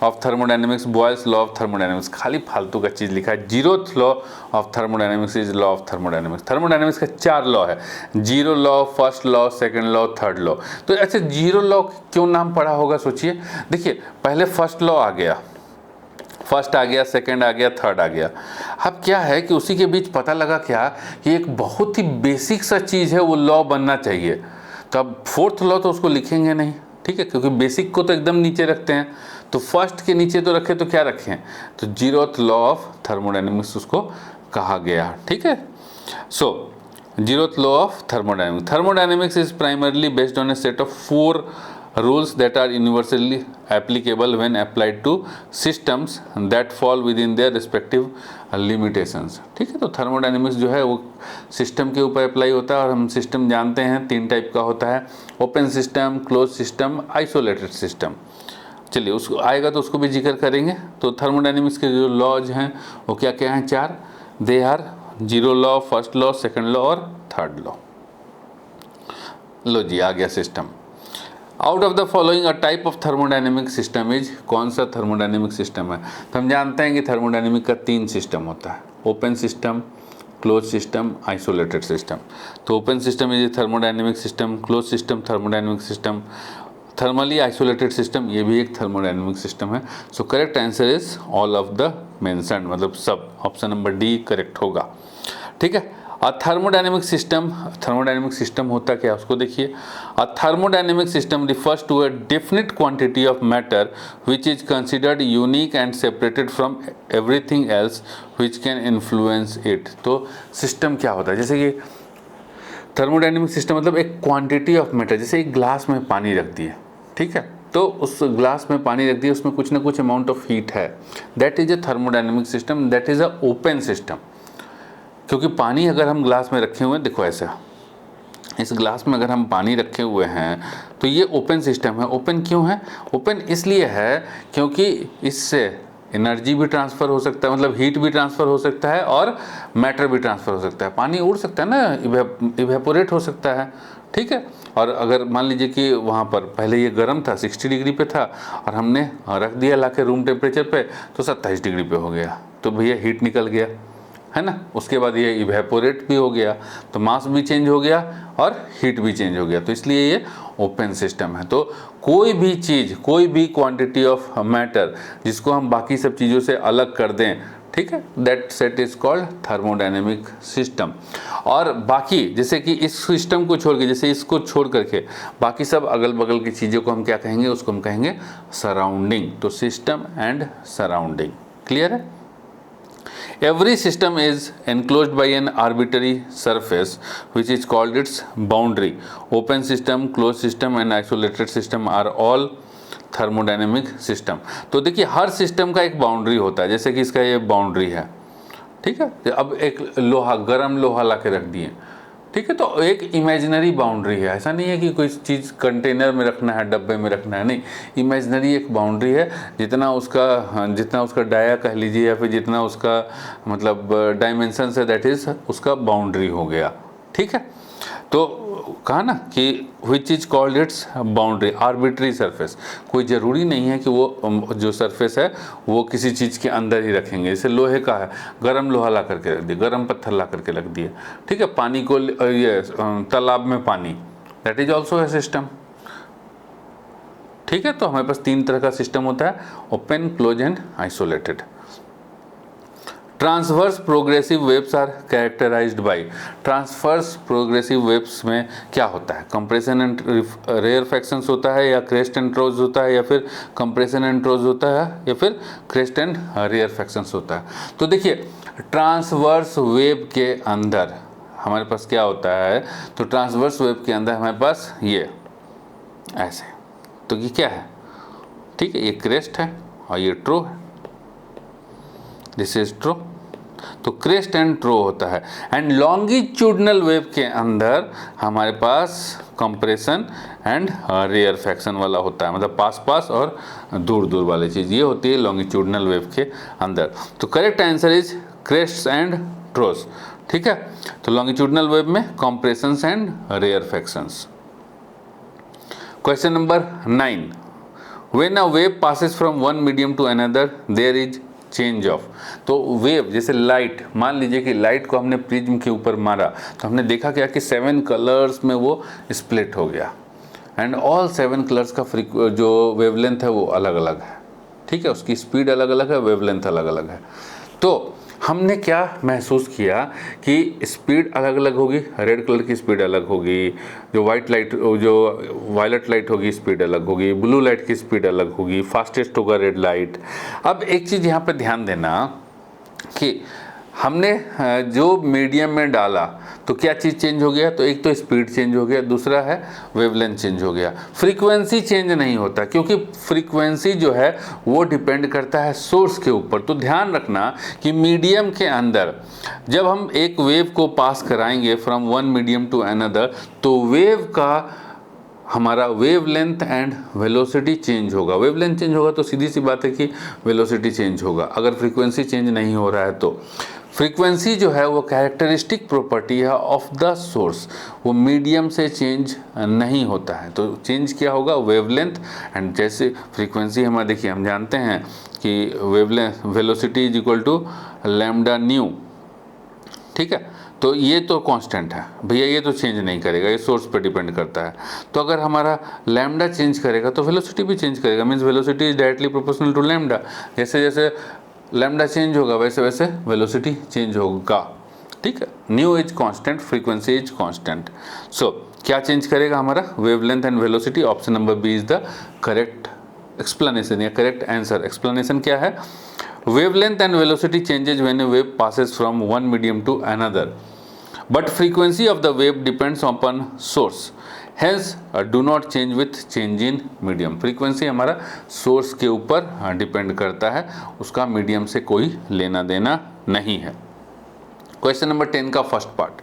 of thermodynamics, Boyle's law of thermodynamics, खाली फालतू का चीज़ लिखा है। 0th law of thermodynamics is law of thermodynamics. Thermodynamics का 4 लॉ है, 0 law, first law, second law, third law. तो अच्छा 0 law क्यों नाम पड़ा होगा सोचिए। देखिए पहले फर्स्ट लॉ आ गया, फर्स्ट आ गया, सेकंड आ गया, थर्ड आ गया। अब क्या है कि उसी के बीच पता लगा क्या कि एक बहुत ही बेसिक सा चीज़ है वो लॉ बनना चाहिए। तो अब 4th लॉ तो उसको लिखेंगे नहीं, ठीक है, क्योंकि बेसिक को तो एकदम नीचे रखते हैं। तो फर्स्ट के नीचे तो रखे तो क्या रखें, तो 0th लॉ ऑफ थर्मोडायनेमिक्स उसको कहा गया, ठीक है। सो 0th law of thermodynamics. Thermodynamics is primarily based on a set of 4 rules that are universally applicable when applied to systems that fall within their respective limitations. ठीक है, तो thermodynamics जो है वो सिस्टम के ऊपर अप्लाई होता है, और हम सिस्टम जानते हैं 3 टाइप का होता है, open system, close system, isolated system. चलिए उसको आएगा तो उसको भी जिक्र करेंगे। तो थर्मोडायनेमिक्स के जो लॉज हैं वो क्या क्या हैं, 4। They are 0 law, first law, second law और थर्ड लॉ। लो जी आ गया system. Out of the following a type of thermodynamic system is, कौन सा थर्मोडायनेमिक सिस्टम है। तो हम जानते हैं कि थर्मोडायनेमिक का 3 सिस्टम होता है, open system, close system, isolated system. तो open system is a thermodynamic system, close system thermodynamic system, thermally isolated system ये भी एक थर्मोडायनेमिक सिस्टम है। So correct answer is all of the mentioned, मतलब सब, ऑप्शन नंबर डी करेक्ट होगा, ठीक है। अ थर्मोडायनेमिक सिस्टम होता क्या है उसको देखिए। A thermodynamic system refers to a definite quantity of matter which is considered unique and separated from everything else which can influence it. तो सिस्टम क्या होता है, जैसे कि थर्मोडायनेमिक सिस्टम मतलब एक क्वांटिटी ऑफ मैटर, जैसे एक ग्लास में पानी रख दिए, ठीक है, तो उस ग्लास में पानी रख दिया, उसमें कुछ ना कुछ अमाउंट ऑफ हीट है, that is a thermodynamic system, that is a open system. क्योंकि पानी अगर हम ग्लास में रखे हुए हैं, देखो ऐसा, इस ग्लास में अगर हम पानी रखे हुए हैं तो ये ओपन सिस्टम है। ओपन क्यों है, ओपन इसलिए है क्योंकि इससे एनर्जी भी ट्रांसफ़र हो सकता है, मतलब हीट भी ट्रांसफ़र हो सकता है और मैटर भी ट्रांसफ़र हो सकता है। पानी उड़ सकता है ना, इवेपोरेट हो सकता है, ठीक है। और अगर मान लीजिए कि वहाँ पर पहले ये गर्म था, 60 डिग्री पे था, और हमने रख दिया लाके रूम टेम्परेचर पे तो 27 डिग्री पे हो गया, तो भैया हीट निकल गया, है ना। उसके बाद ये इवेपोरेट भी हो गया, तो मास भी चेंज हो गया और हीट भी चेंज हो गया, तो इसलिए ये ओपन सिस्टम है। तो कोई भी चीज़, कोई भी क्वांटिटी ऑफ मैटर जिसको हम बाकी सब चीज़ों से अलग कर दें, ठीक है, that set is called thermodynamic system. और बाकी जैसे कि इस सिस्टम को छोड़ के, जैसे इसको छोड़ करके बाकी सब अगल बगल की चीज़ों को हम क्या कहेंगे, उसको हम कहेंगे सराउंडिंग। तो सिस्टम एंड सराउंडिंग, क्लियर है। Every system is enclosed by an arbitrary surface which is called its boundary. Open system, closed system and isolated system are all thermodynamic system. तो देखिए हर सिस्टम का एक बाउंड्री होता है, जैसे कि इसका ये बाउंड्री है, ठीक है। अब एक लोहा, गर्म लोहा ला के रख दिए, ठीक है, तो एक इमेजिनरी बाउंड्री है। ऐसा नहीं है कि कोई चीज़ कंटेनर में रखना है, डब्बे में रखना है, नहीं, इमेजिनरी एक बाउंड्री है। जितना उसका डाया कह लीजिए, या फिर जितना उसका मतलब डायमेंशन है, दैट इज उसका बाउंड्री हो गया, ठीक है। तो कहा ना कि which is called its boundary, arbitrary surface. कोई ज़रूरी नहीं है कि वो जो सरफेस है वो किसी चीज़ के अंदर ही रखेंगे। जैसे लोहे का है, गर्म लोहा ला करके रख दिया, गर्म पत्थर ला करके रख दिया, ठीक है। पानी को, ये तालाब में पानी, दैट इज ऑल्सो है सिस्टम, ठीक है। तो हमारे पास 3 तरह का सिस्टम होता है, open, close and isolated. Transverse progressive waves are characterised by, transverse progressive waves में क्या होता है, कंप्रेशन एंड रेयरफैक्शंस होता है, या क्रेस्ट एंड ट्रोज होता है, या फिर कंप्रेशन एंड ट्रोज होता है, या फिर क्रेस्ट एंड रेयरफैक्शंस होता है। तो देखिए ट्रांसवर्स वेव के अंदर हमारे पास क्या होता है, तो ट्रांसवर्स वेव के अंदर हमारे पास ये ऐसे, तो ये क्या है, ठीक है, ये क्रेस्ट है और ये ट्रो है, दिस इज ट्रो। तो क्रेस्ट एंड ट्रो होता है। एंड लॉन्गिट्यूडनल वेव के अंदर हमारे पास कंप्रेशन एंड रेयरफैक्शन वाला होता है, मतलब पास पास और दूर दूर वाली चीज़, ये होती है लॉन्गिट्यूडनल वेव के अंदर। तो correct answer is crest and troughs, ठीक है। तो लॉन्गिट्यूडनल वेव में compressions and rarefactions. Question number 9, when a wave passes from one medium to another there is change of. तो वेव जैसे लाइट, मान लीजिए कि लाइट को हमने प्रिज्म के ऊपर मारा तो हमने देखा क्या कि 7 कलर्स में वो स्प्लिट हो गया एंड ऑल 7 कलर्स का जो वेवलेंथ है वो अलग अलग है, ठीक है, उसकी स्पीड अलग अलग है, वेवलेंथ अलग अलग है। तो हमने क्या महसूस किया कि स्पीड अलग अलग होगी, रेड कलर की स्पीड अलग होगी, जो वायलेट लाइट होगी स्पीड अलग होगी, ब्लू लाइट की स्पीड अलग होगी, फास्टेस्ट होगा रेड लाइट। अब एक चीज़ यहाँ पे ध्यान देना कि हमने जो मीडियम में डाला तो क्या चीज़ चेंज हो गया, तो एक तो स्पीड चेंज हो गया, दूसरा है वेवलेंथ चेंज हो गया। फ्रीक्वेंसी चेंज नहीं होता क्योंकि फ्रीक्वेंसी जो है वो डिपेंड करता है सोर्स के ऊपर। तो ध्यान रखना कि मीडियम के अंदर जब हम एक वेव को पास कराएंगे from one medium to another तो वेव का हमारा वेवलेंथ एंड वेलोसिटी चेंज होगा। वेवलेंथ चेंज होगा तो सीधी सी बात है कि वेलोसिटी चेंज होगा, अगर फ्रीक्वेंसी चेंज नहीं हो रहा है तो। फ्रीक्वेंसी जो है वो कैरेक्टरिस्टिक प्रॉपर्टी है ऑफ द सोर्स, वो मीडियम से चेंज नहीं होता है। तो चेंज क्या होगा, वेवलेंथ एंड जैसे फ्रीक्वेंसी हमारा देखिए हम जानते हैं कि wavelength velocity is equal to lambda nu, ठीक है। तो ये तो कांस्टेंट है भैया, ये तो चेंज नहीं करेगा, ये सोर्स पे डिपेंड करता है। तो अगर हमारा लैम्डा चेंज करेगा तो वेलोसिटी भी चेंज करेगा, means velocity is directly proportional to lambda. जैसे जैसे लैम्डा चेंज होगा वैसे वैसे वेलोसिटी चेंज होगा, ठीक है। Nu is constant, frequency is constant. So क्या चेंज करेगा हमारा, wavelength and velocity. Option number B is the correct explanation या करेक्ट आंसर। एक्सप्लेनेशन क्या है, wavelength and velocity changes when a wave passes from one medium to another, but frequency of the wave depends upon source, hence do not change with change in medium। frequency हमारा source के ऊपर depend करता है, उसका medium से कोई लेना देना नहीं है। क्वेश्चन नंबर 10 का first part,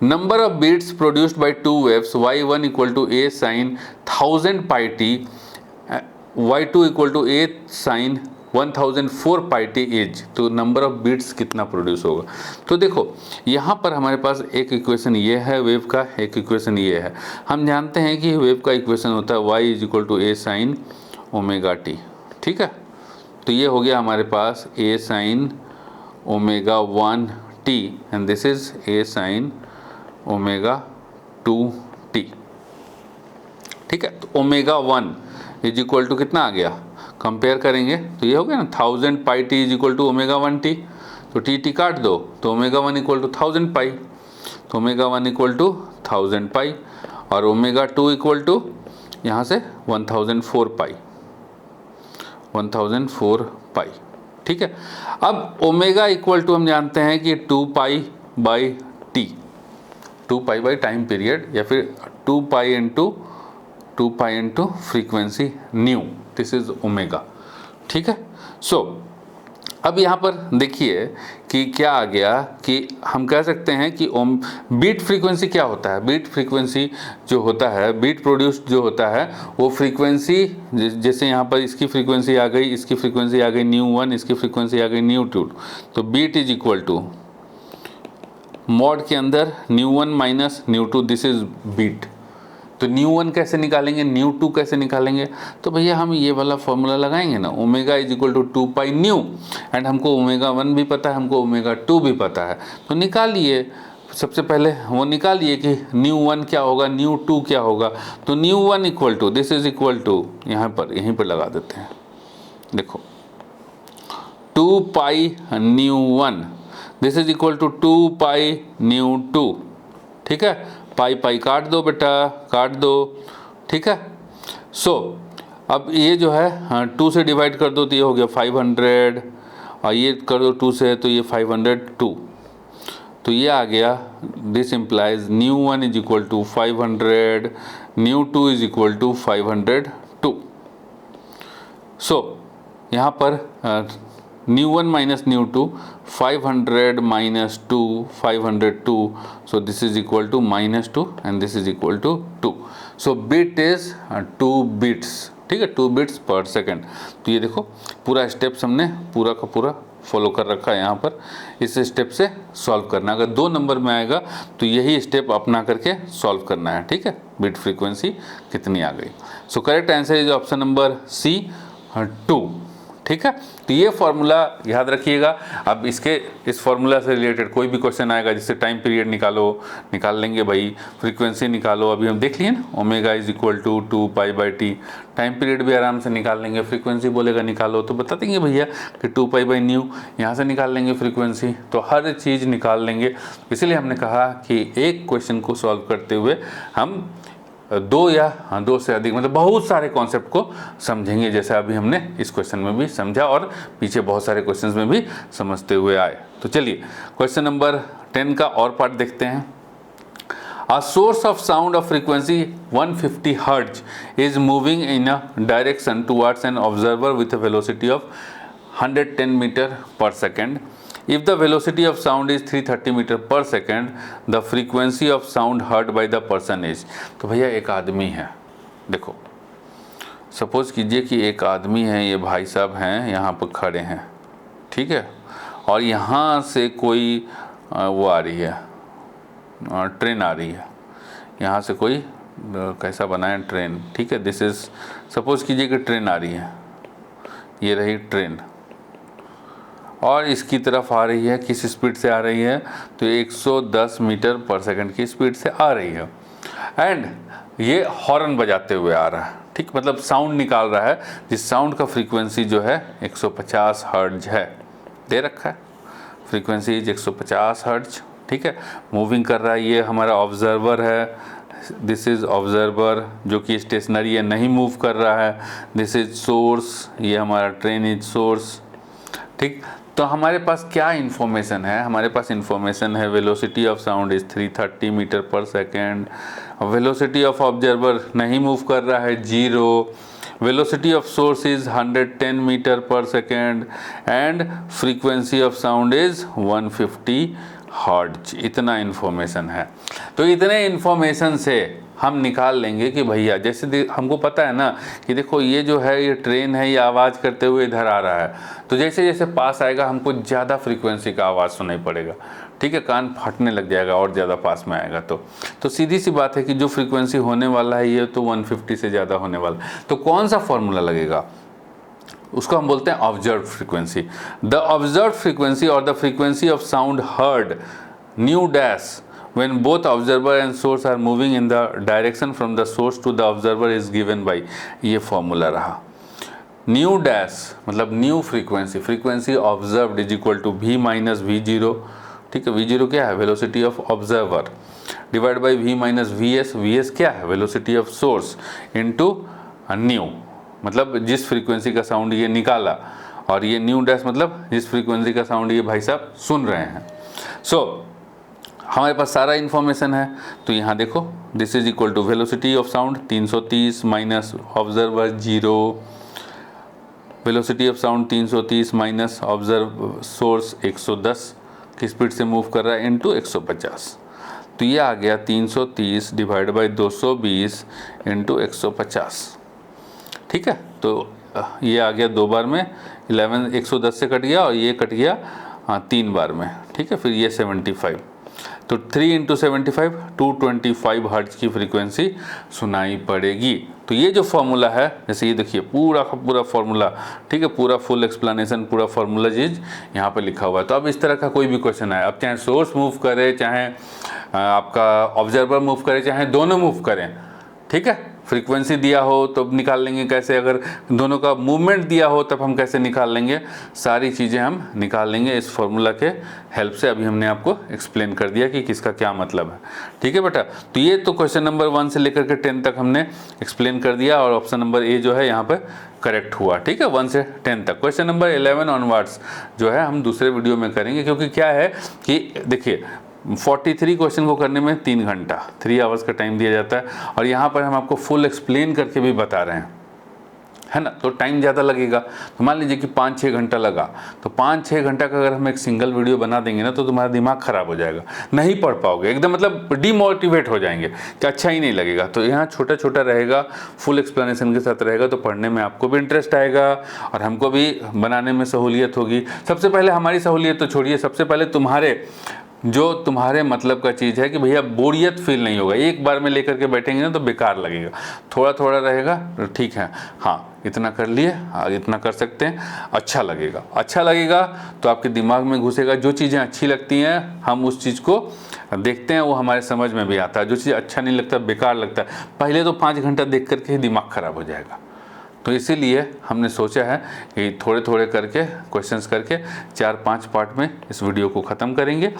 number of beats produced by two waves y1 equal to a sin 1000 pi t, y2 equal to a sin 1004 pi t as. तो नंबर ऑफ बीट्स कितना प्रोड्यूस होगा। तो देखो यहाँ पर हमारे पास एक इक्वेशन ये है वेव का, एक इक्वेशन ये है। हम जानते हैं कि वेव का इक्वेशन होता है y is equal to a sine omega t, ठीक है। तो ये हो गया हमारे पास a sine omega 1 t and this is a sine omega 2 t, ठीक है। तो ओमेगा 1 इज इक्वल टू कितना आ गया, कंपेयर करेंगे तो ये हो गया ना 1000 pi t is equal to omega 1 t. तो टी काट दो तो ओमेगा 1 इक्वल टू 1000 पाई, तो ओमेगा 1 इक्वल टू 1000 पाई और ओमेगा 2 इक्वल टू यहाँ से 1004 पाई, 1004 पाई, ठीक है। अब ओमेगा इक्वल टू हम जानते हैं कि 2 pi by T, 2 pi by time period या फिर 2 pi into frequency new, this is omega, ठीक है। सो अब यहाँ पर देखिए कि क्या आ गया कि हम कह सकते हैं कि बीट फ्रीक्वेंसी क्या होता है। बीट फ्रीक्वेंसी जो होता है, बीट प्रोड्यूस्ड जो होता है वो फ्रीक्वेंसी, जैसे यहाँ पर इसकी फ्रीक्वेंसी आ गई, इसकी फ्रीक्वेंसी आ गई न्यू 1, इसकी फ्रीक्वेंसी आ गई न्यू 2। तो beat is equal to mod के अंदर nu 1 minus nu 2, this is beat. तो न्यू 1 कैसे निकालेंगे, न्यू 2 कैसे निकालेंगे, तो भैया हम ये वाला फॉर्मूला लगाएंगे ना, omega is equal to 2 pi nu and हमको ओमेगा 1 भी पता है, हमको ओमेगा 2 भी पता है। तो निकालिए, सबसे पहले वो निकालिए कि न्यू 1 क्या होगा, न्यू 2 क्या होगा। तो nu 1 equal to this is equal to यहाँ पर यहीं पर लगा देते हैं, देखो 2 पाई nu 1 this is equal to 2 पाई न्यू 2, ठीक है। पाई पाई काट दो बेटा, काट दो, ठीक है। सो अब ये जो है 2 से डिवाइड कर दो तो ये हो गया 500 और ये कर दो 2 से तो ये 502। तो ये आ गया, this implies nu 1 is equal to 500, nu 2 is equal to 502। So यहाँ पर nu 1 minus nu 2, 500 minus 2, 502, so this is equal to minus 2 and this is equal to 2. So bit is 2 bits, ठीक है, 2 bits per second। तो ये देखो पूरा steps हमने पूरा का पूरा फॉलो कर रखा है यहाँ पर, इस स्टेप से सॉल्व करना। अगर 2 नंबर में आएगा तो यही स्टेप अपना करके सॉल्व करना है, ठीक है। बीट फ्रीक्वेंसी कितनी आ गई। So correct answer is option number C 2, ठीक है। तो ये फॉर्मूला याद रखिएगा। अब इस फॉर्मूला से रिलेटेड कोई भी क्वेश्चन आएगा, जिससे टाइम पीरियड निकाल लेंगे भाई, फ्रीक्वेंसी निकालो, अभी हम देख लिए ना, omega is equal to 2π/t, time period भी आराम से निकाल लेंगे। फ्रीक्वेंसी बोलेगा निकालो तो बता देंगे भैया कि 2π/ν, यहाँ से निकाल लेंगे फ्रीक्वेंसी, तो हर चीज़ निकाल लेंगे। इसीलिए हमने कहा कि एक क्वेश्चन को सॉल्व करते हुए हम 2 या 2 से अधिक मतलब बहुत सारे कॉन्सेप्ट को समझेंगे, जैसे अभी हमने इस क्वेश्चन में भी समझा और पीछे बहुत सारे क्वेश्चंस में भी समझते हुए आए। तो चलिए क्वेश्चन नंबर 10 का और पार्ट देखते हैं। A source of sound of frequency 150 Hz is moving in a direction towards an observer with a velocity of 110 meter per second. If the velocity of sound is 330 meter per second, the frequency of sound heard by the person is। तो भैया एक आदमी है, देखो suppose कीजिए कि एक आदमी है, ये भाई साहब हैं यहाँ पर खड़े हैं, ठीक है, और यहाँ से कोई वो आ रही है, ट्रेन आ रही है, यहाँ से कोई कैसा बना है ट्रेन, ठीक है। दिस इज़ सपोज कीजिए कि ट्रेन आ रही है, ये रही ट्रेन, और इसकी तरफ आ रही है, किस स्पीड से आ रही है, तो 110 मीटर पर सेकंड की स्पीड से आ रही है। एंड ये हॉर्न बजाते हुए आ रहा है, ठीक, मतलब साउंड निकाल रहा है, जिस साउंड का फ्रीक्वेंसी जो है 150 हर्ट्ज है, दे रखा है, फ्रीक्वेंसी 150 हर्ट्ज, ठीक है। मूविंग कर रहा है, ये हमारा ऑब्जर्वर है, दिस इज़ ऑब्जर्वर जो कि स्टेशनरी है, नहीं मूव कर रहा है। दिस इज सोर्स, ये हमारा ट्रेन इज सोर्स, ठीक। तो हमारे पास क्या इन्फॉर्मेशन है, हमारे पास इन्फॉर्मेशन है velocity of sound is 330 metre per second, velocity of observer नहीं मूव कर रहा है 0, velocity of source is 110 metre per second, and frequency of sound is 150 hertz. इतना इन्फॉर्मेशन है। तो इतने इन्फॉर्मेशन से हम निकाल लेंगे कि भैया, जैसे हमको पता है ना कि देखो ये जो है, ये ट्रेन है, ये आवाज़ करते हुए इधर आ रहा है, तो जैसे जैसे पास आएगा हमको ज़्यादा फ्रीक्वेंसी का आवाज़ सुनाई पड़ेगा, ठीक है, कान फटने लग जाएगा और ज़्यादा पास में आएगा। तो सीधी सी बात है कि जो फ्रीक्वेंसी होने वाला है ये तो 150 से ज़्यादा होने वाला है। तो कौन सा फॉर्मूला लगेगा, उसको हम बोलते हैं observed frequency. The observed frequency और the frequency of sound heard nu dash when both observer and source are moving in the direction from the source to the observer is given by, ये formula रहा। Nu dash मतलब nu frequency, frequency observed is equal to v minus v0, ठीक है। v0 क्या है, velocity of observer, divide by v minus vs, vs क्या है, velocity of source, into nu मतलब जिस फ्रीक्वेंसी का साउंड ये निकाला, और ये न्यू डैश मतलब जिस फ्रीक्वेंसी का साउंड ये भाई साहब सुन रहे हैं। सो हमारे पास सारा इन्फॉर्मेशन है। तो यहाँ देखो, this is equal to velocity of sound 330 minus observer 0, velocity of sound 330 minus observe source 110 की स्पीड से मूव कर रहा है, इनटू 150। तो ये आ गया 330 डिवाइड बाई 220 इंटू 150, ठीक है। तो ये आ गया 2 बार में 11, 110 से कट गया, और ये कट गया 3 बार में, ठीक है। फिर ये 75, तो 3 इंटू 75 225 हर्ट्ज की फ्रीक्वेंसी सुनाई पड़ेगी। तो ये जो फॉर्मूला है, जैसे ये देखिए पूरा का पूरा फॉर्मूला, ठीक है, पूरा फुल एक्सप्लेनेशन, पूरा फॉर्मूला चीज यहाँ पे लिखा हुआ है। तो अब इस तरह का कोई भी क्वेश्चन आए, अब चाहे सोर्स मूव करे, चाहे आपका ऑब्जर्वर मूव करे, चाहे दोनों मूव करें, ठीक है, फ्रीक्वेंसी दिया हो तो निकाल लेंगे कैसे, अगर दोनों का मूवमेंट दिया हो तब हम कैसे निकाल लेंगे, सारी चीज़ें हम निकाल लेंगे इस फॉर्मूला के हेल्प से। अभी हमने आपको एक्सप्लेन कर दिया कि किसका क्या मतलब है, ठीक है बेटा। तो ये तो क्वेश्चन नंबर 1 से लेकर के 10 तक हमने एक्सप्लेन कर दिया, और ऑप्शन नंबर ए जो है यहाँ पर करेक्ट हुआ, ठीक है, 1 से 10 तक। क्वेश्चन नंबर 11 ऑनवर्ड्स जो है हम दूसरे वीडियो में करेंगे, क्योंकि क्या है कि देखिए 43 क्वेश्चन को करने में 3 घंटा 3 आवर्स का टाइम दिया जाता है, और यहाँ पर हम आपको फुल एक्सप्लेन करके भी बता रहे हैं, है ना, तो टाइम ज़्यादा लगेगा। तो मान लीजिए कि 5-6 घंटा लगा, तो 5-6 घंटा का अगर हम एक सिंगल वीडियो बना देंगे ना, तो तुम्हारा दिमाग खराब हो जाएगा, नहीं पढ़ पाओगे, एकदम मतलब डिमोटिवेट हो जाएंगे कि अच्छा ही नहीं लगेगा। तो यहाँ छोटा छोटा रहेगा, फुल एक्सप्लेनेशन के साथ रहेगा, तो पढ़ने में आपको भी इंटरेस्ट आएगा और हमको भी बनाने में सहूलियत होगी। सबसे पहले हमारी सहूलियत तो छोड़िए, सबसे पहले तुम्हारे मतलब का चीज़ है कि भैया बोरियत फील नहीं होगा। एक बार में लेकर के बैठेंगे ना तो बेकार लगेगा, थोड़ा थोड़ा रहेगा तो ठीक है, हाँ इतना कर लिए, इतना कर सकते हैं, अच्छा लगेगा तो आपके दिमाग में घुसेगा। जो चीज़ें अच्छी लगती हैं हम उस चीज़ को देखते हैं, वो हमारे समझ में भी आता है। जो चीज़ अच्छा नहीं लगता, बेकार लगता है, पहले तो 5 घंटा देख करके ही दिमाग खराब हो जाएगा। तो इसीलिए हमने सोचा है कि थोड़े थोड़े करके क्वेश्चंस करके 4-5 पार्ट में इस वीडियो को ख़त्म करेंगे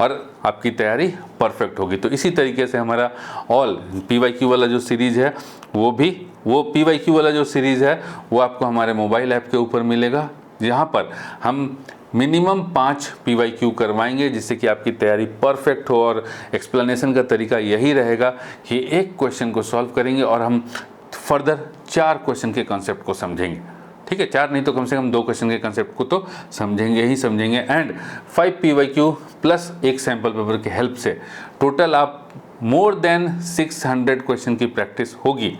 और आपकी तैयारी परफेक्ट होगी। तो इसी तरीके से हमारा ऑल PYQ वाला जो सीरीज़ है वो PYQ वाला जो सीरीज़ है वो आपको हमारे मोबाइल ऐप के ऊपर मिलेगा, जहाँ पर हम मिनिमम 5 PYQ करवाएंगे, जिससे कि आपकी तैयारी परफेक्ट हो। और एक्सप्लेनेशन का तरीका यही रहेगा कि एक क्वेश्चन को सॉल्व करेंगे और हम फर्दर 4 क्वेश्चन के कंसेप्ट को समझेंगे। ठीक है, 4 नहीं तो कम से कम 2 क्वेश्चन के कंसेप्ट को तो समझेंगे एंड 5 PYQ प्लस एक सैम्पल पेपर की हेल्प से टोटल आप मोर देन 600 क्वेश्चन की प्रैक्टिस होगी।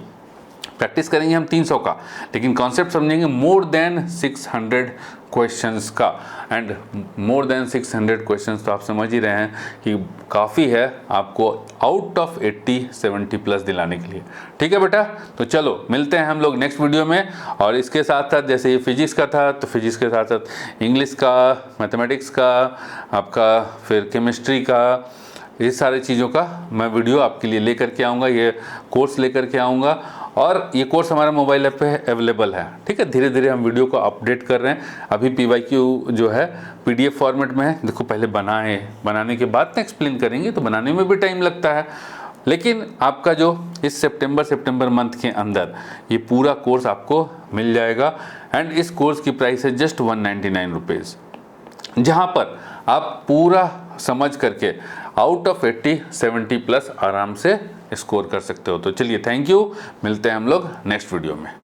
प्रैक्टिस करेंगे हम 300 का, लेकिन कॉन्सेप्ट समझेंगे मोर देन 600 क्वेश्चंस का। एंड मोर देन 600 क्वेश्चंस तो आप समझ ही रहे हैं कि काफ़ी है आपको आउट ऑफ 80-70 प्लस दिलाने के लिए। ठीक है बेटा, तो चलो मिलते हैं हम लोग नेक्स्ट वीडियो में। और इसके साथ साथ जैसे ये फिजिक्स का था, तो फिजिक्स के साथ साथ इंग्लिश का, मैथमेटिक्स का, आपका फिर केमिस्ट्री का, ये सारी चीज़ों का मैं वीडियो आपके लिए लेकर के आऊँगा, ये कोर्स लेकर के आऊँगा। और ये कोर्स हमारा मोबाइल ऐप पे अवेलेबल है। ठीक है, धीरे धीरे हम वीडियो को अपडेट कर रहे हैं। अभी PYQ जो है PDF फॉर्मेट में है। देखो पहले बनाने के बाद ना एक्सप्लेन करेंगे, तो बनाने में भी टाइम लगता है, लेकिन आपका जो इस सितंबर मंथ के अंदर ये पूरा कोर्स आपको मिल जाएगा। एंड इस कोर्स की प्राइस है जस्ट 199 रुपीज़, जहाँ पर आप पूरा समझ करके आउट ऑफ 80-70 प्लस आराम से स्कोर कर सकते हो। तो चलिए, थैंक यू, मिलते हैं हम लोग नेक्स्ट वीडियो में।